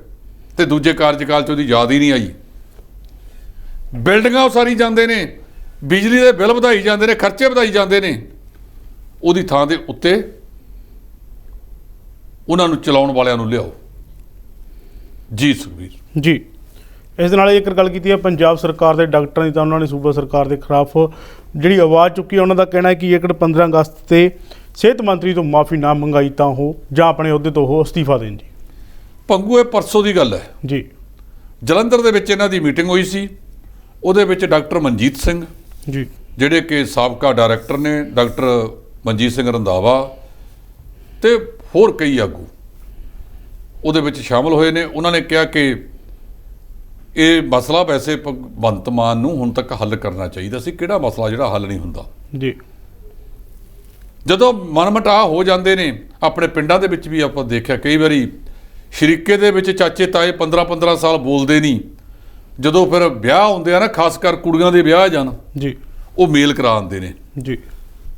Speaker 2: ਤੇ ਦੂਜੇ ਕਾਰਜਕਾਲ 'ਚ ਉਹਦੀ ਯਾਦ ਹੀ ਨਹੀਂ ਆਈ। ਬਿਲਡਿੰਗਾਂ ਉਸਾਰੀ ਜਾਂਦੇ ਨੇ, ਬਿਜਲੀ ਦੇ ਬਿੱਲ ਵਧਾਈ ਜਾਂਦੇ ਨੇ, ਖਰਚੇ ਵਧਾਈ ਜਾਂਦੇ ਨੇ, ਉਹਦੀ ਥਾਂ ਦੇ ਉੱਤੇ ਉਹਨਾਂ ਨੂੰ ਚਲਾਉਣ ਵਾਲਿਆਂ ਨੂੰ ਲਿਆਓ। ਜੀ ਸੁਖਬੀਰ
Speaker 1: ਜੀ, ਇਸ ਦੇ ਨਾਲ ਇੱਕ ਗੱਲ ਕੀਤੀ ਹੈ ਪੰਜਾਬ ਸਰਕਾਰ ਦੇ ਡਾਕਟਰਾਂ ਦੀ, ਤਾਂ ਉਹਨਾਂ ਨੇ ਸੂਬਾ ਸਰਕਾਰ ਦੇ ਖਿਲਾਫ ਜਿਹੜੀ ਆਵਾਜ਼ ਚੁੱਕੀ ਹੈ। ਉਹਨਾਂ ਦਾ ਕਹਿਣਾ ਹੈ ਕਿ ਜੇਕਰ 15 ਅਗਸਤ ਤੇ ਸਿਹਤ ਮੰਤਰੀ ਤੋਂ ਮਾਫੀ ਨਾ ਮੰਗਾਈ ਤਾਂ ਉਹ ਜਾਂ ਆਪਣੇ ਅਹੁਦੇ ਤੋਂ ਉਹ ਅਸਤੀਫਾ ਦੇਣ। ਜੀ
Speaker 2: ਪੰਗੂ, ਇਹ ਪਰਸੋਂ ਦੀ ਗੱਲ ਹੈ
Speaker 1: ਜੀ।
Speaker 2: ਜਲੰਧਰ ਦੇ ਵਿੱਚ ਇਹਨਾਂ ਦੀ ਮੀਟਿੰਗ ਹੋਈ ਸੀ। ਉਹਦੇ ਵਿੱਚ ਡਾਕਟਰ ਮਨਜੀਤ ਸਿੰਘ
Speaker 1: ਜੀ,
Speaker 2: ਜਿਹੜੇ ਕਿ ਸਾਬਕਾ ਡਾਇਰੈਕਟਰ ਨੇ, ਡਾਕਟਰ ਮਨਜੀਤ ਸਿੰਘ ਰੰਧਾਵਾ ਤੇ ਹੋਰ ਕਈ ਆਗੂ ਉਹਦੇ ਵਿੱਚ ਸ਼ਾਮਲ ਹੋਏ ਨੇ। ਉਹਨਾਂ ਨੇ ਕਿਹਾ ਕਿ ਇਹ ਮਸਲਾ ਵੈਸੇ ਭਗਵੰਤ ਮਾਨ ਨੂੰ ਹੁਣ ਤੱਕ ਹੱਲ ਕਰਨਾ ਚਾਹੀਦਾ ਸੀ। ਕਿਹੜਾ ਮਸਲਾ ਜਿਹੜਾ ਹੱਲ ਨਹੀਂ ਹੁੰਦਾ?
Speaker 1: ਜੀ,
Speaker 2: ਜਦੋਂ ਮਨਮਟਾਹ ਹੋ ਜਾਂਦੇ ਨੇ ਆਪਣੇ ਪਿੰਡਾਂ ਦੇ ਵਿੱਚ ਵੀ ਆਪਾਂ ਦੇਖਿਆ ਕਈ ਵਾਰੀ ਸ਼ਰੀਕੇ ਦੇ ਵਿੱਚ ਚਾਚੇ ਤਾਏ 15-15 ਸਾਲ ਬੋਲਦੇ ਨਹੀਂ, ਜਦੋਂ ਫਿਰ ਵਿਆਹ ਹੁੰਦੇ ਆ ਨਾ, ਖਾਸ ਕਰ ਕੁੜੀਆਂ ਦੇ ਵਿਆਹ ਜਾਣ
Speaker 1: ਜੀ,
Speaker 2: ਉਹ ਮੇਲ ਕਰਾ ਦਿੰਦੇ ਨੇ
Speaker 1: ਜੀ,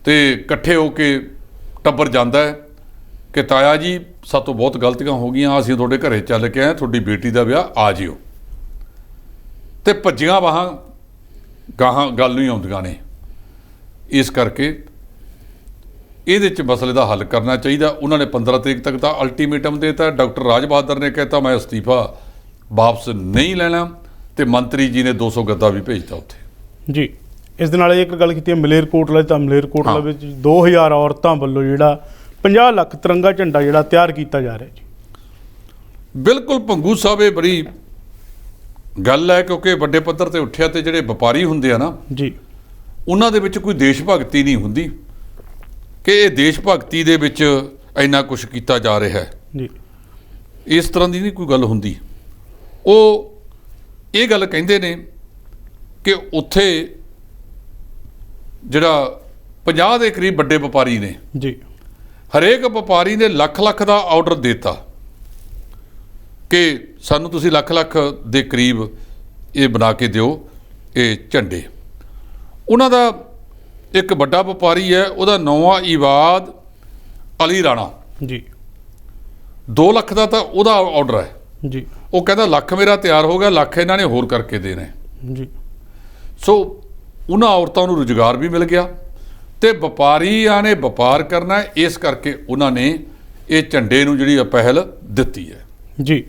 Speaker 2: ਤੇ ਇਕੱਠੇ ਹੋ ਕੇ ਟੱਬਰ ਜਾਂਦਾ ਹੈ ਕਿ ਤਾਇਆ ਜੀ ਸਾਤੋਂ ਬਹੁਤ ਗਲਤੀਆਂ ਹੋ ਗਈਆਂ, ਅਸੀਂ ਤੁਹਾਡੇ ਘਰੇ ਚੱਲ ਕੇ ਆਏ, ਤੁਹਾਡੀ ਬੇਟੀ ਦਾ ਵਿਆਹ ਆ ਜਿਓ, ਤੇ ਭੱਜੀਆਂ ਵਾਹਾਂ ਗਾਹਾਂ ਗੱਲ ਨਹੀਂ ਆਉਂਦੀਆਂ ਨੇ। ਇਸ ਕਰਕੇ ਇਹਦੇ 'ਚ ਮਸਲੇ ਦਾ ਹੱਲ ਕਰਨਾ ਚਾਹੀਦਾ। ਉਹਨਾਂ ਨੇ 15 ਤਰੀਕ ਤੱਕ ਦਾ ਅਲਟੀਮੇਟਮ ਦੇ ਦਿੱਤਾ। ਡਾਕਟਰ ਰਾਜ ਬਹਾਦਰ ਨੇ ਕਹਿਤਾ ਮੈਂ ਅਸਤੀਫਾ ਵਾਪਸ ਨਹੀਂ ਲੈਣਾ, ਤੇ ਮੰਤਰੀ ਜੀ ਨੇ 200 ਗੱਦਾ ਵੀ ਭੇਜਤਾ ਉੱਥੇ।
Speaker 1: ਜੀ, ਇਸ ਦੇ ਨਾਲ ਇੱਕ ਗੱਲ ਕੀਤੀ ਹੈ ਮਲੇਰਕੋਟਲਾ, ਤਾਂ ਮਲੇਰਕੋਟਲਾ ਵਿੱਚ 2000 ਔਰਤਾਂ ਵੱਲੋਂ ਜਿਹੜਾ 50 ਲੱਖ ਤਿਰੰਗਾ ਝੰਡਾ ਜਿਹੜਾ ਤਿਆਰ ਕੀਤਾ ਜਾ ਰਿਹਾ। ਜੀ
Speaker 2: ਬਿਲਕੁਲ ਭੰਗੂ ਸਾਹਿਬ, ਇਹ ਬੜੀ ਗੱਲ ਹੈ ਕਿਉਂਕਿ ਵੱਡੇ ਪੱਧਰ ਤੇ ਉੱਠਿਆ, ਤੇ ਜਿਹੜੇ ਵਪਾਰੀ ਹੁੰਦੇ ਆ ਨਾ
Speaker 1: ਜੀ,
Speaker 2: ਉਹਨਾਂ ਦੇ ਵਿੱਚ ਕੋਈ ਦੇਸ਼ ਭਗਤੀ ਨਹੀਂ ਹੁੰਦੀ ਕਿ ਇਹ ਦੇਸ਼ ਭਗਤੀ ਦੇ ਵਿੱਚ ਇੰਨਾ ਕੁਛ ਕੀਤਾ ਜਾ ਰਿਹਾ ਹੈ।
Speaker 1: ਜੀ,
Speaker 2: ਇਸ ਤਰ੍ਹਾਂ ਦੀ ਨਹੀਂ ਕੋਈ ਗੱਲ ਹੁੰਦੀ। ਉਹ ਇਹ ਗੱਲ ਕਹਿੰਦੇ ਨੇ ਕਿ ਉੱਥੇ ਜਿਹੜਾ 50 ਦੇ ਕਰੀਬ ਵੱਡੇ ਵਪਾਰੀ ਨੇ,
Speaker 1: ਜੀ,
Speaker 2: ਹਰੇਕ ਵਪਾਰੀ ਨੇ ਲੱਖ ਦਾ ਆਰਡਰ ਦਿੱਤਾ ਕਿ ਸਾਨੂੰ ਤੁਸੀਂ ਲੱਖ ਦੇ ਕਰੀਬ ਇਹ ਬਣਾ ਕੇ ਦਿਓ ਇਹ ਝੰਡੇ। ਉਹਨਾਂ ਦਾ ਇੱਕ ਵੱਡਾ ਵਪਾਰੀ ਹੈ, ਉਹਦਾ ਨਾਂ ਆ ਇਵਾਦ ਅਲੀ ਰਾਣਾ।
Speaker 1: ਜੀ,
Speaker 2: 2 ਲੱਖ ਦਾ ਤਾਂ ਉਹਦਾ ਆਰਡਰ ਹੈ।
Speaker 1: ਜੀ,
Speaker 2: ਉਹ ਕਹਿੰਦਾ ਲੱਖ ਮੇਰਾ ਤਿਆਰ ਹੋ ਗਿਆ, ਲੱਖ ਇਹਨਾਂ ਨੇ ਹੋਰ ਕਰਕੇ ਦੇਣਾ।
Speaker 1: ਜੀ,
Speaker 2: ਸੋ ਉਹਨਾਂ ਔਰਤਾਂ ਨੂੰ ਰੁਜ਼ਗਾਰ ਵੀ ਮਿਲ ਗਿਆ ਤੇ ਵਪਾਰੀਆਂ ਨੇ ਵਪਾਰ ਕਰਨਾ, ਇਸ ਕਰਕੇ ਉਹਨਾਂ ਨੇ ਇਹ ਝੰਡੇ ਨੂੰ ਜਿਹੜੀ ਪਹਿਲ ਦਿੱਤੀ ਹੈ।
Speaker 1: ਜੀ,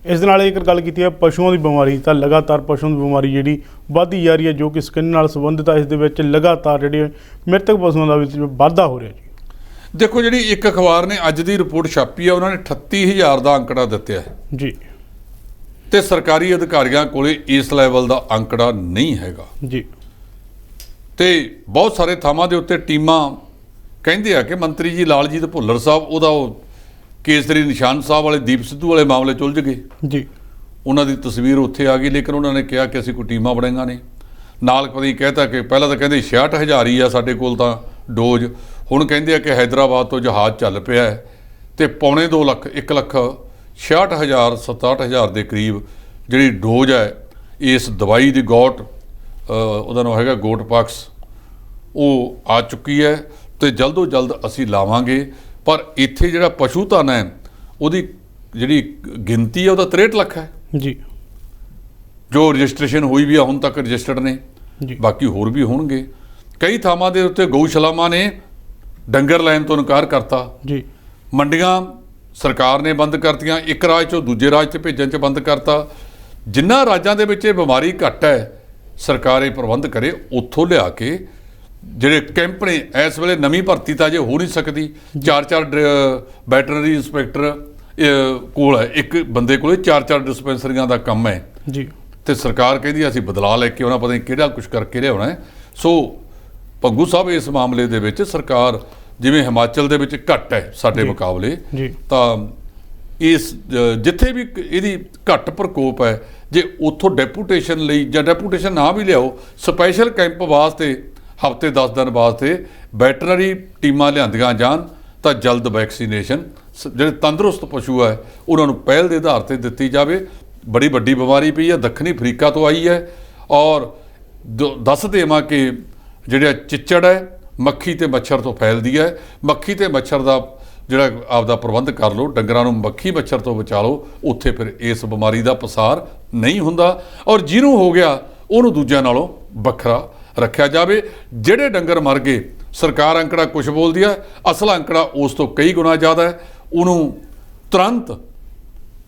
Speaker 1: ਇਸ ਦੇ ਨਾਲ ਇੱਕ ਗੱਲ ਕੀਤੀ ਹੈ ਪਸ਼ੂਆਂ ਦੀ ਬਿਮਾਰੀ, ਤਾਂ ਲਗਾਤਾਰ ਪਸ਼ੂਆਂ ਦੀ ਬਿਮਾਰੀ ਜਿਹੜੀ ਵੱਧਦੀ ਜਾ ਰਹੀ ਹੈ, ਜੋ ਕਿ ਸਕਿਨ ਨਾਲ ਸੰਬੰਧਿਤ ਹੈ। ਇਸ ਦੇ ਵਿੱਚ ਲਗਾਤਾਰ ਜਿਹੜੇ ਮ੍ਰਿਤਕ ਪਸ਼ੂਆਂ ਦਾ ਵਿੱਚ ਵਾਧਾ ਹੋ ਰਿਹਾ। ਜੀ
Speaker 2: ਦੇਖੋ, ਜਿਹੜੀ ਇੱਕ ਅਖਬਾਰ ਨੇ ਅੱਜ ਦੀ ਰਿਪੋਰਟ ਛਾਪੀ ਹੈ, ਉਹਨਾਂ ਨੇ 38,000 ਦਾ ਅੰਕੜਾ ਦਿੱਤਾ ਹੈ
Speaker 1: ਜੀ,
Speaker 2: ਤੇ ਸਰਕਾਰੀ ਅਧਿਕਾਰੀਆਂ ਕੋਲੇ ਇਸ ਲੈਵਲ ਦਾ ਅੰਕੜਾ ਨਹੀਂ ਹੈਗਾ।
Speaker 1: ਜੀ,
Speaker 2: ਤੇ ਬਹੁਤ ਸਾਰੇ ਥਾਵਾਂ ਦੇ ਉੱਤੇ ਟੀਮਾਂ ਕਹਿੰਦੇ ਆ ਕਿ ਮੰਤਰੀ ਜੀ ਲਾਲਜੀਤ ਭੁੱਲਰ ਸਾਹਿਬ, ਉਹਦਾ ਉਹ ਕੇਸਰੀ ਨਿਸ਼ਾਨ ਸਾਹਿਬ ਵਾਲੇ ਦੀਪ ਸਿੱਧੂ ਵਾਲੇ ਮਾਮਲੇ 'ਚ ਉਲਝ ਗਏ।
Speaker 1: ਜੀ,
Speaker 2: ਉਹਨਾਂ ਦੀ ਤਸਵੀਰ ਉੱਥੇ ਆ ਗਈ, ਲੇਕਿਨ ਉਹਨਾਂ ਨੇ ਕਿਹਾ ਕਿ ਅਸੀਂ ਕੋਈ ਟੀਮਾਂ ਬਣਾਈਆਂ ਨੇ। ਨਾਲ ਕਦੀ ਕਹਿਤਾ ਕਿ ਪਹਿਲਾਂ ਤਾਂ ਕਹਿੰਦੇ 66,000 ਹੀ ਆ ਸਾਡੇ ਕੋਲ ਤਾਂ ਡੋਜ਼, ਹੁਣ ਕਹਿੰਦੇ ਆ ਕਿ ਹੈਦਰਾਬਾਦ ਤੋਂ ਜਹਾਜ਼ ਚੱਲ ਪਿਆ ਹੈ ਤੇ 2.25 ਲੱਖ 1,66,000 67,000 ਦੇ ਕਰੀਬ ਜਿਹੜੀ ਡੋਜ਼ ਹੈ ਇਸ ਦਵਾਈ ਦੀ ਗੋਟ, ਉਹਦਾ ਨਾਮ ਹੈਗਾ ਗੋਟਪਾਕਸ, ਉਹ ਆ ਚੁੱਕੀ ਹੈ ਤੇ ਜਲਦੋ ਜਲਦ ਅਸੀਂ ਲਾਵਾਂਗੇ। ਪਰ ਇੱਥੇ ਜਿਹੜਾ ਪਸ਼ੂ ਧਨ ਹੈ ਉਹਦੀ ਜਿਹੜੀ ਗਿਣਤੀ ਹੈ ਉਹਦਾ 63 ਲੱਖ ਹੈ
Speaker 1: ਜੀ,
Speaker 2: ਜੋ ਰਜਿਸਟ੍ਰੇਸ਼ਨ ਹੋਈ ਵੀ ਆ, ਹੁਣ ਤੱਕ ਰਜਿਸਟਰਡ ਨੇ, ਬਾਕੀ ਹੋਰ ਵੀ ਹੋਣਗੇ। ਕਈ ਥਾਵਾਂ ਦੇ ਉੱਤੇ ਗਊਸ਼ਾਲਾਵਾਂ ਨੇ ਡੰਗਰ ਲੈਣ ਤੋਂ ਇਨਕਾਰ ਕਰਤਾ।
Speaker 1: ਜੀ,
Speaker 2: ਮੰਡੀਆਂ ਸਰਕਾਰ ਨੇ ਬੰਦ ਕਰਤੀਆਂ, ਇੱਕ ਰਾਜ ਤੋਂ ਦੂਜੇ ਰਾਜ 'ਚ ਭੇਜਣ 'ਚ ਬੰਦ ਕਰਤਾ। ਜਿਨ੍ਹਾਂ ਰਾਜਾਂ ਦੇ ਵਿੱਚ ਇਹ ਬਿਮਾਰੀ ਘੱਟ ਹੈ, ਸਰਕਾਰ ਇਹ ਪ੍ਰਬੰਧ ਕਰੇ, ਉੱਥੋਂ ਲਿਆ ਕੇ ਜਿਹੜੇ ਕੈਂਪ ਨੇ, ਇਸ ਵੇਲੇ ਨਵੀਂ ਭਰਤੀ ਤਾਂ ਜੇ ਹੋ ਨਹੀਂ ਸਕਦੀ, 4 ਵੈਟਰਨਰੀ ਇੰਸਪੈਕਟਰ ਕੋਲ ਹੈ, ਇੱਕ ਬੰਦੇ ਕੋਲੇ 4 ਡਿਸਪੈਂਸਰੀਆਂ ਦਾ ਕੰਮ ਹੈ
Speaker 1: ਜੀ,
Speaker 2: ਤੇ ਸਰਕਾਰ ਕਹਿੰਦੀ ਅਸੀਂ ਬਦਲਾਅ ਲੈ ਕੇ ਆਉਣਾ, ਪਤਾ ਨਹੀਂ ਕਿਹੜਾ ਕੁਝ ਕਰਕੇ ਲਿਆਉਣਾ ਹੈ। ਸੋ ਭੱਗੂ ਸਾਹਿਬ, ਇਸ ਮਾਮਲੇ ਦੇ ਵਿੱਚ ਸਰਕਾਰ ਜਿਵੇਂ ਹਿਮਾਚਲ ਦੇ ਵਿੱਚ ਘੱਟ ਹੈ ਸਾਡੇ ਮੁਕਾਬਲੇ, ਤਾਂ ਇਸ ਜਿੱਥੇ ਵੀ ਇਹਦੀ ਘੱਟ ਪ੍ਰਕੋਪ ਹੈ, ਜੇ ਉੱਥੋਂ ਡੈਪੂਟੇਸ਼ਨ ਲਈ ਜਾਂ ਡੈਪੂਟੇਸ਼ਨ ਨਾ ਵੀ ਲਿਆਓ, ਸਪੈਸ਼ਲ ਕੈਂਪ ਵਾਸਤੇ ਹਫ਼ਤੇ 10 ਦਿਨ ਵਾਸਤੇ ਵੈਟਰਨਰੀ ਟੀਮਾਂ ਲਿਆਂਦੀਆਂ ਜਾਣ ਤਾਂ ਜਲਦ ਵੈਕਸੀਨੇਸ਼ਨ ਜਿਹੜੇ ਤੰਦਰੁਸਤ ਪਸ਼ੂ ਹੈ ਉਹਨਾਂ ਨੂੰ ਪਹਿਲ ਦੇ ਆਧਾਰ ਤੇ ਦਿੱਤੀ ਜਾਵੇ। ਬੜੀ ਵੱਡੀ ਬਿਮਾਰੀ ਪਈ ਹੈ, ਦੱਖਣੀ ਅਫਰੀਕਾ ਤੋਂ ਆਈ ਹੈ ਔਰ ਦੱਸ ਦੇਵਾਂ ਕਿ ਜਿਹੜਾ ਚਿੱਚੜ ਹੈ ਮੱਖੀ ਤੇ ਮੱਛਰ ਤੋਂ ਫੈਲਦੀ ਹੈ। ਮੱਖੀ ਤੇ ਮੱਛਰ ਦਾ ਜਿਹੜਾ ਆਪਦਾ ਪ੍ਰਬੰਧ ਕਰ ਲਓ, ਡੰਗਰਾਂ ਨੂੰ ਮੱਖੀ ਮੱਛਰ ਤੋਂ ਬਚਾ ਲਓ, ਉੱਥੇ ਫਿਰ ਇਸ ਬਿਮਾਰੀ ਦਾ ਪਸਾਰ ਨਹੀਂ ਹੁੰਦਾ ਔਰ ਜਿਹਨੂੰ ਹੋ ਗਿਆ ਉਹਨੂੰ ਦੂਜਿਆਂ ਨਾਲੋਂ ਵੱਖਰਾ ਰੱਖਿਆ ਜਾਵੇ। ਜਿਹੜੇ ਡੰਗਰ ਮਰ ਗਏ, ਸਰਕਾਰ ਅੰਕੜਾ ਕੁਛ ਬੋਲਦੀ ਹੈ, ਅਸਲ ਅੰਕੜਾ ਉਸ ਤੋਂ ਕਈ ਗੁਣਾ ਜ਼ਿਆਦਾ ਹੈ। ਉਹਨੂੰ ਤੁਰੰਤ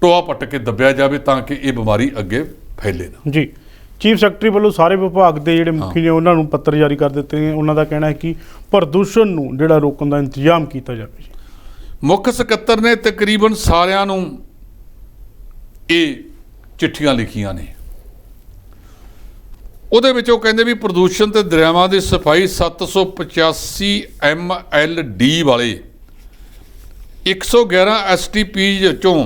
Speaker 2: ਟੋਆ ਪੱਟ ਕੇ ਦੱਬਿਆ ਜਾਵੇ ਤਾਂ ਕਿ ਇਹ ਬਿਮਾਰੀ ਅੱਗੇ ਫੈਲੇ ਨਾ।
Speaker 1: ਜੀ, ਚੀਫ ਸੈਕਟਰੀ ਵੱਲੋਂ ਸਾਰੇ ਵਿਭਾਗ ਦੇ ਜਿਹੜੇ ਮੁਖੀ ਨੇ ਉਹਨਾਂ ਨੂੰ ਪੱਤਰ ਜਾਰੀ ਕਰ ਦਿੱਤੇ ਨੇ। ਉਹਨਾਂ ਦਾ ਕਹਿਣਾ ਹੈ ਕਿ ਪ੍ਰਦੂਸ਼ਣ ਨੂੰ ਜਿਹੜਾ ਰੋਕਣ ਦਾ ਇੰਤਜ਼ਾਮ ਕੀਤਾ ਜਾਵੇ।
Speaker 2: ਮੁੱਖ ਸਕੱਤਰ ਨੇ ਤਕਰੀਬਨ ਸਾਰਿਆਂ ਨੂੰ ਇਹ ਚਿੱਠੀਆਂ ਲਿਖੀਆਂ ਨੇ। ਉਹਦੇ ਵਿੱਚ ਉਹ ਕਹਿੰਦੇ ਵੀ ਪ੍ਰਦੂਸ਼ਣ ਤੇ ਦਰਿਆਵਾਂ ਦੀ ਸਫਾਈ 785 MLD ਵਾਲੇ 111 STPs ਚੋਂ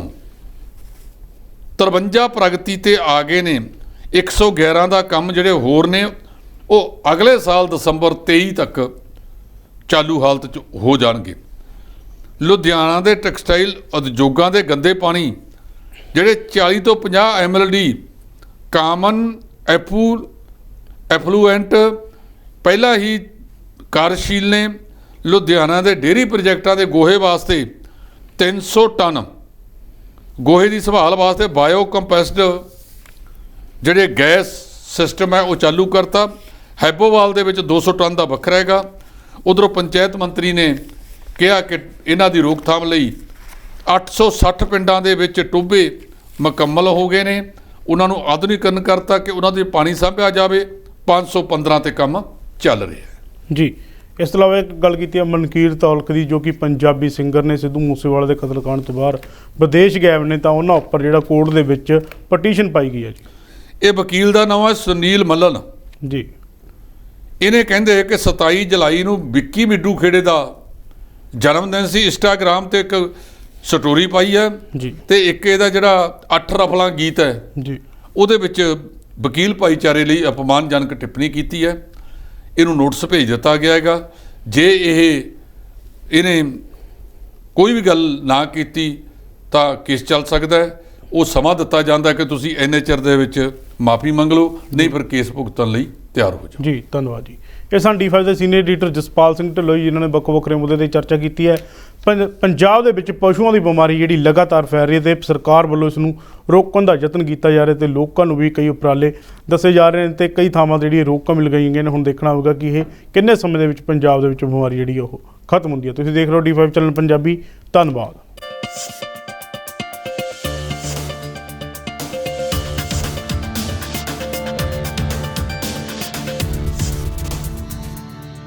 Speaker 2: 53 ਪ੍ਰਗਤੀ ਤੇ ਆ ਗਏ ਨੇ। 111 ਦਾ ਕੰਮ ਜਿਹੜੇ ਹੋਰ ਨੇ ਉਹ ਅਗਲੇ ਸਾਲ ਦਸੰਬਰ 23 ਤੱਕ ਚਾਲੂ ਹਾਲਤ 'ਚ ਹੋ ਜਾਣਗੇ। ਲੁਧਿਆਣਾ ਦੇ ਟੈਕਸਟਾਈਲ ਉਦਯੋਗਾਂ ਦੇ ਗੰਦੇ ਪਾਣੀ ਜਿਹੜੇ 40 ਤੋਂ 50 MLD ਕਾਮਨ ਐਫਲੂਐਂਟ ਪਹਿਲਾਂ ਹੀ ਕਾਰਜਸ਼ੀਲ ਨੇ। ਲੁਧਿਆਣਾ ਦੇ ਡੇਅਰੀ ਪ੍ਰੋਜੈਕਟਾਂ ਦੇ ਗੋਹੇ ਵਾਸਤੇ 300 ਟਨ ਗੋਹੇ ਦੀ ਸੰਭਾਲ ਵਾਸਤੇ ਬਾਇਓ ਕੰਪੋਸਟ ਜਿਹੜੇ ਗੈਸ ਸਿਸਟਮ ਹੈ ਉਹ ਚਾਲੂ ਕਰਤਾ। ਹੈਬੋਵਾਲ ਦੇ ਵਿੱਚ 200 ਟਨ ਦਾ ਵੱਖਰਾ ਹੈਗਾ। ਉਧਰੋਂ ਪੰਚਾਇਤ ਮੰਤਰੀ ਨੇ ਕਿਹਾ ਕਿ ਇਹਨਾਂ ਦੀ ਰੋਕਥਾਮ ਲਈ 860 ਪਿੰਡਾਂ ਦੇ ਵਿੱਚ ਟੋਭੇ ਮੁਕੰਮਲ ਹੋ ਗਏ ਨੇ। ਉਹਨਾਂ ਨੂੰ ਆਧੁਨਿਕਰਨ ਕਰਤਾ ਕਿ ਉਹਨਾਂ ਦੇ ਪਾਣੀ ਸਾਂਭਿਆ ਜਾਵੇ। 515 ਤੇ ਕੰਮ ਚੱਲ ਰਿਹਾ ਹੈ।
Speaker 1: ਜੀ, ਇਸ ਤੋਂ ਇਲਾਵਾ ਇੱਕ ਗੱਲ ਕੀਤੀ ਹੈ ਮਨਕੀਰਤ ਔਲਖ ਦੀ, ਜੋ ਕਿ ਪੰਜਾਬੀ ਸਿੰਗਰ ਨੇ ਸਿੱਧੂ ਮੂਸੇਵਾਲੇ ਦੇ ਕਤਲकांड ਤੋਂ ਬਾਅਦ ਵਿਦੇਸ਼ ਗਏ ਨੇ, ਤਾਂ ਉਹਨਾਂ ਉੱਪਰ ਜਿਹੜਾ ਕੋਰਟ ਦੇ ਵਿੱਚ ਪਟੀਸ਼ਨ ਪਾਈ ਗਈ ਹੈ ਜੀ।
Speaker 2: ਇਹ ਵਕੀਲ ਦਾ ਨਾਮ ਹੈ ਸੁਨੀਲ ਮੱਲਨ
Speaker 1: ਜੀ।
Speaker 2: ਇਹਨੇ ਕਹਿੰਦੇ ਕਿ 27 ਜੁਲਾਈ ਨੂੰ ਵਿੱਕੀ ਮਿੱਡੂ ਖੇੜੇ ਦਾ ਜਨਮ ਦਿਨ ਸੀ। ਇੰਸਟਾਗ੍ਰਾਮ ਤੇ ਇੱਕ ਸਟੋਰੀ ਪਾਈ ਹੈ
Speaker 1: ਜੀ,
Speaker 2: ਤੇ ਇੱਕ ਇਹਦਾ ਜਿਹੜਾ 8 ਰਫਲਾਂ ਗੀਤ ਹੈ
Speaker 1: ਜੀ,
Speaker 2: ਉਹਦੇ ਵਿੱਚ ਵਕੀਲ ਭਾਈਚਾਰੇ ਲਈ ਅਪਮਾਨਜਨਕ ਟਿੱਪਣੀ ਕੀਤੀ ਹੈ। ਇਹਨੂੰ ਨੋਟਿਸ ਭੇਜ ਦਿੱਤਾ ਗਿਆ ਹੈਗਾ। ਜੇ ਇਹਨੇ ਕੋਈ ਵੀ ਗੱਲ ਨਾ ਕੀਤੀ ਤਾਂ ਕੇਸ ਚੱਲ ਸਕਦਾ ਹੈ। ਉਹ ਸਮਾਂ ਦਿੱਤਾ ਜਾਂਦਾ ਕਿ ਤੁਸੀਂ ਇੰਨੇ ਚਿਰ ਦੇ ਵਿੱਚ ਮਾਫੀ ਮੰਗ ਲਓ, ਨਹੀਂ ਫਿਰ ਕੇਸ ਭੁਗਤਣ ਲਈ ਤਿਆਰ ਹੋ ਜਾਓ।
Speaker 1: ਜੀ, ਧੰਨਵਾਦ ਜੀ। ਇਹ ਸਨ D5 ਦੇ ਸੀਨੀਅਰ ਐਡੀਟਰ ਜਸਪਾਲ ਸਿੰਘ ਢਿੱਲੋਂ ਜੀ, ਜਿਨ੍ਹਾਂ ਨੇ ਵੱਖਰੇ ਮੁੱਦੇ 'ਤੇ ਚਰਚਾ ਕੀਤੀ ਹੈ। ਪੰਜਾਬ ਦੇ ਵਿੱਚ ਪਸ਼ੂਆਂ ਦੀ ਬਿਮਾਰੀ ਜਿਹੜੀ ਲਗਾਤਾਰ ਫੈਲ ਰਹੀ ਹੈ ਤੇ ਸਰਕਾਰ ਵੱਲੋਂ ਇਸ ਨੂੰ ਰੋਕਣ ਦਾ ਯਤਨ ਕੀਤਾ ਜਾ ਰਿਹਾ ਤੇ ਲੋਕਾਂ ਨੂੰ ਵੀ ਕਈ ਉਪਰਾਲੇ ਦੱਸੇ ਜਾ ਰਹੇ ਨੇ ਤੇ ਕਈ ਥਾਵਾਂ 'ਤੇ ਜਿਹੜੀਆਂ ਰੋਕਾਂ ਮਿਲ ਗਈਆਂ ਨੇ। ਹੁਣ ਦੇਖਣਾ ਹੋਵੇਗਾ ਕਿ ਇਹ ਕਿੰਨੇ ਸਮੇਂ ਦੇ ਵਿੱਚ ਪੰਜਾਬ ਦੇ ਵਿੱਚ ਬਿਮਾਰੀ ਜਿਹੜੀ ਉਹ ਖਤਮ ਹੁੰਦੀ ਹੈ। ਤੁਸੀਂ ਦੇਖ ਰਹੇ ਹੋ D5 ਚੈਨਲ ਪੰਜਾਬੀ। ਧੰਨਵਾਦ।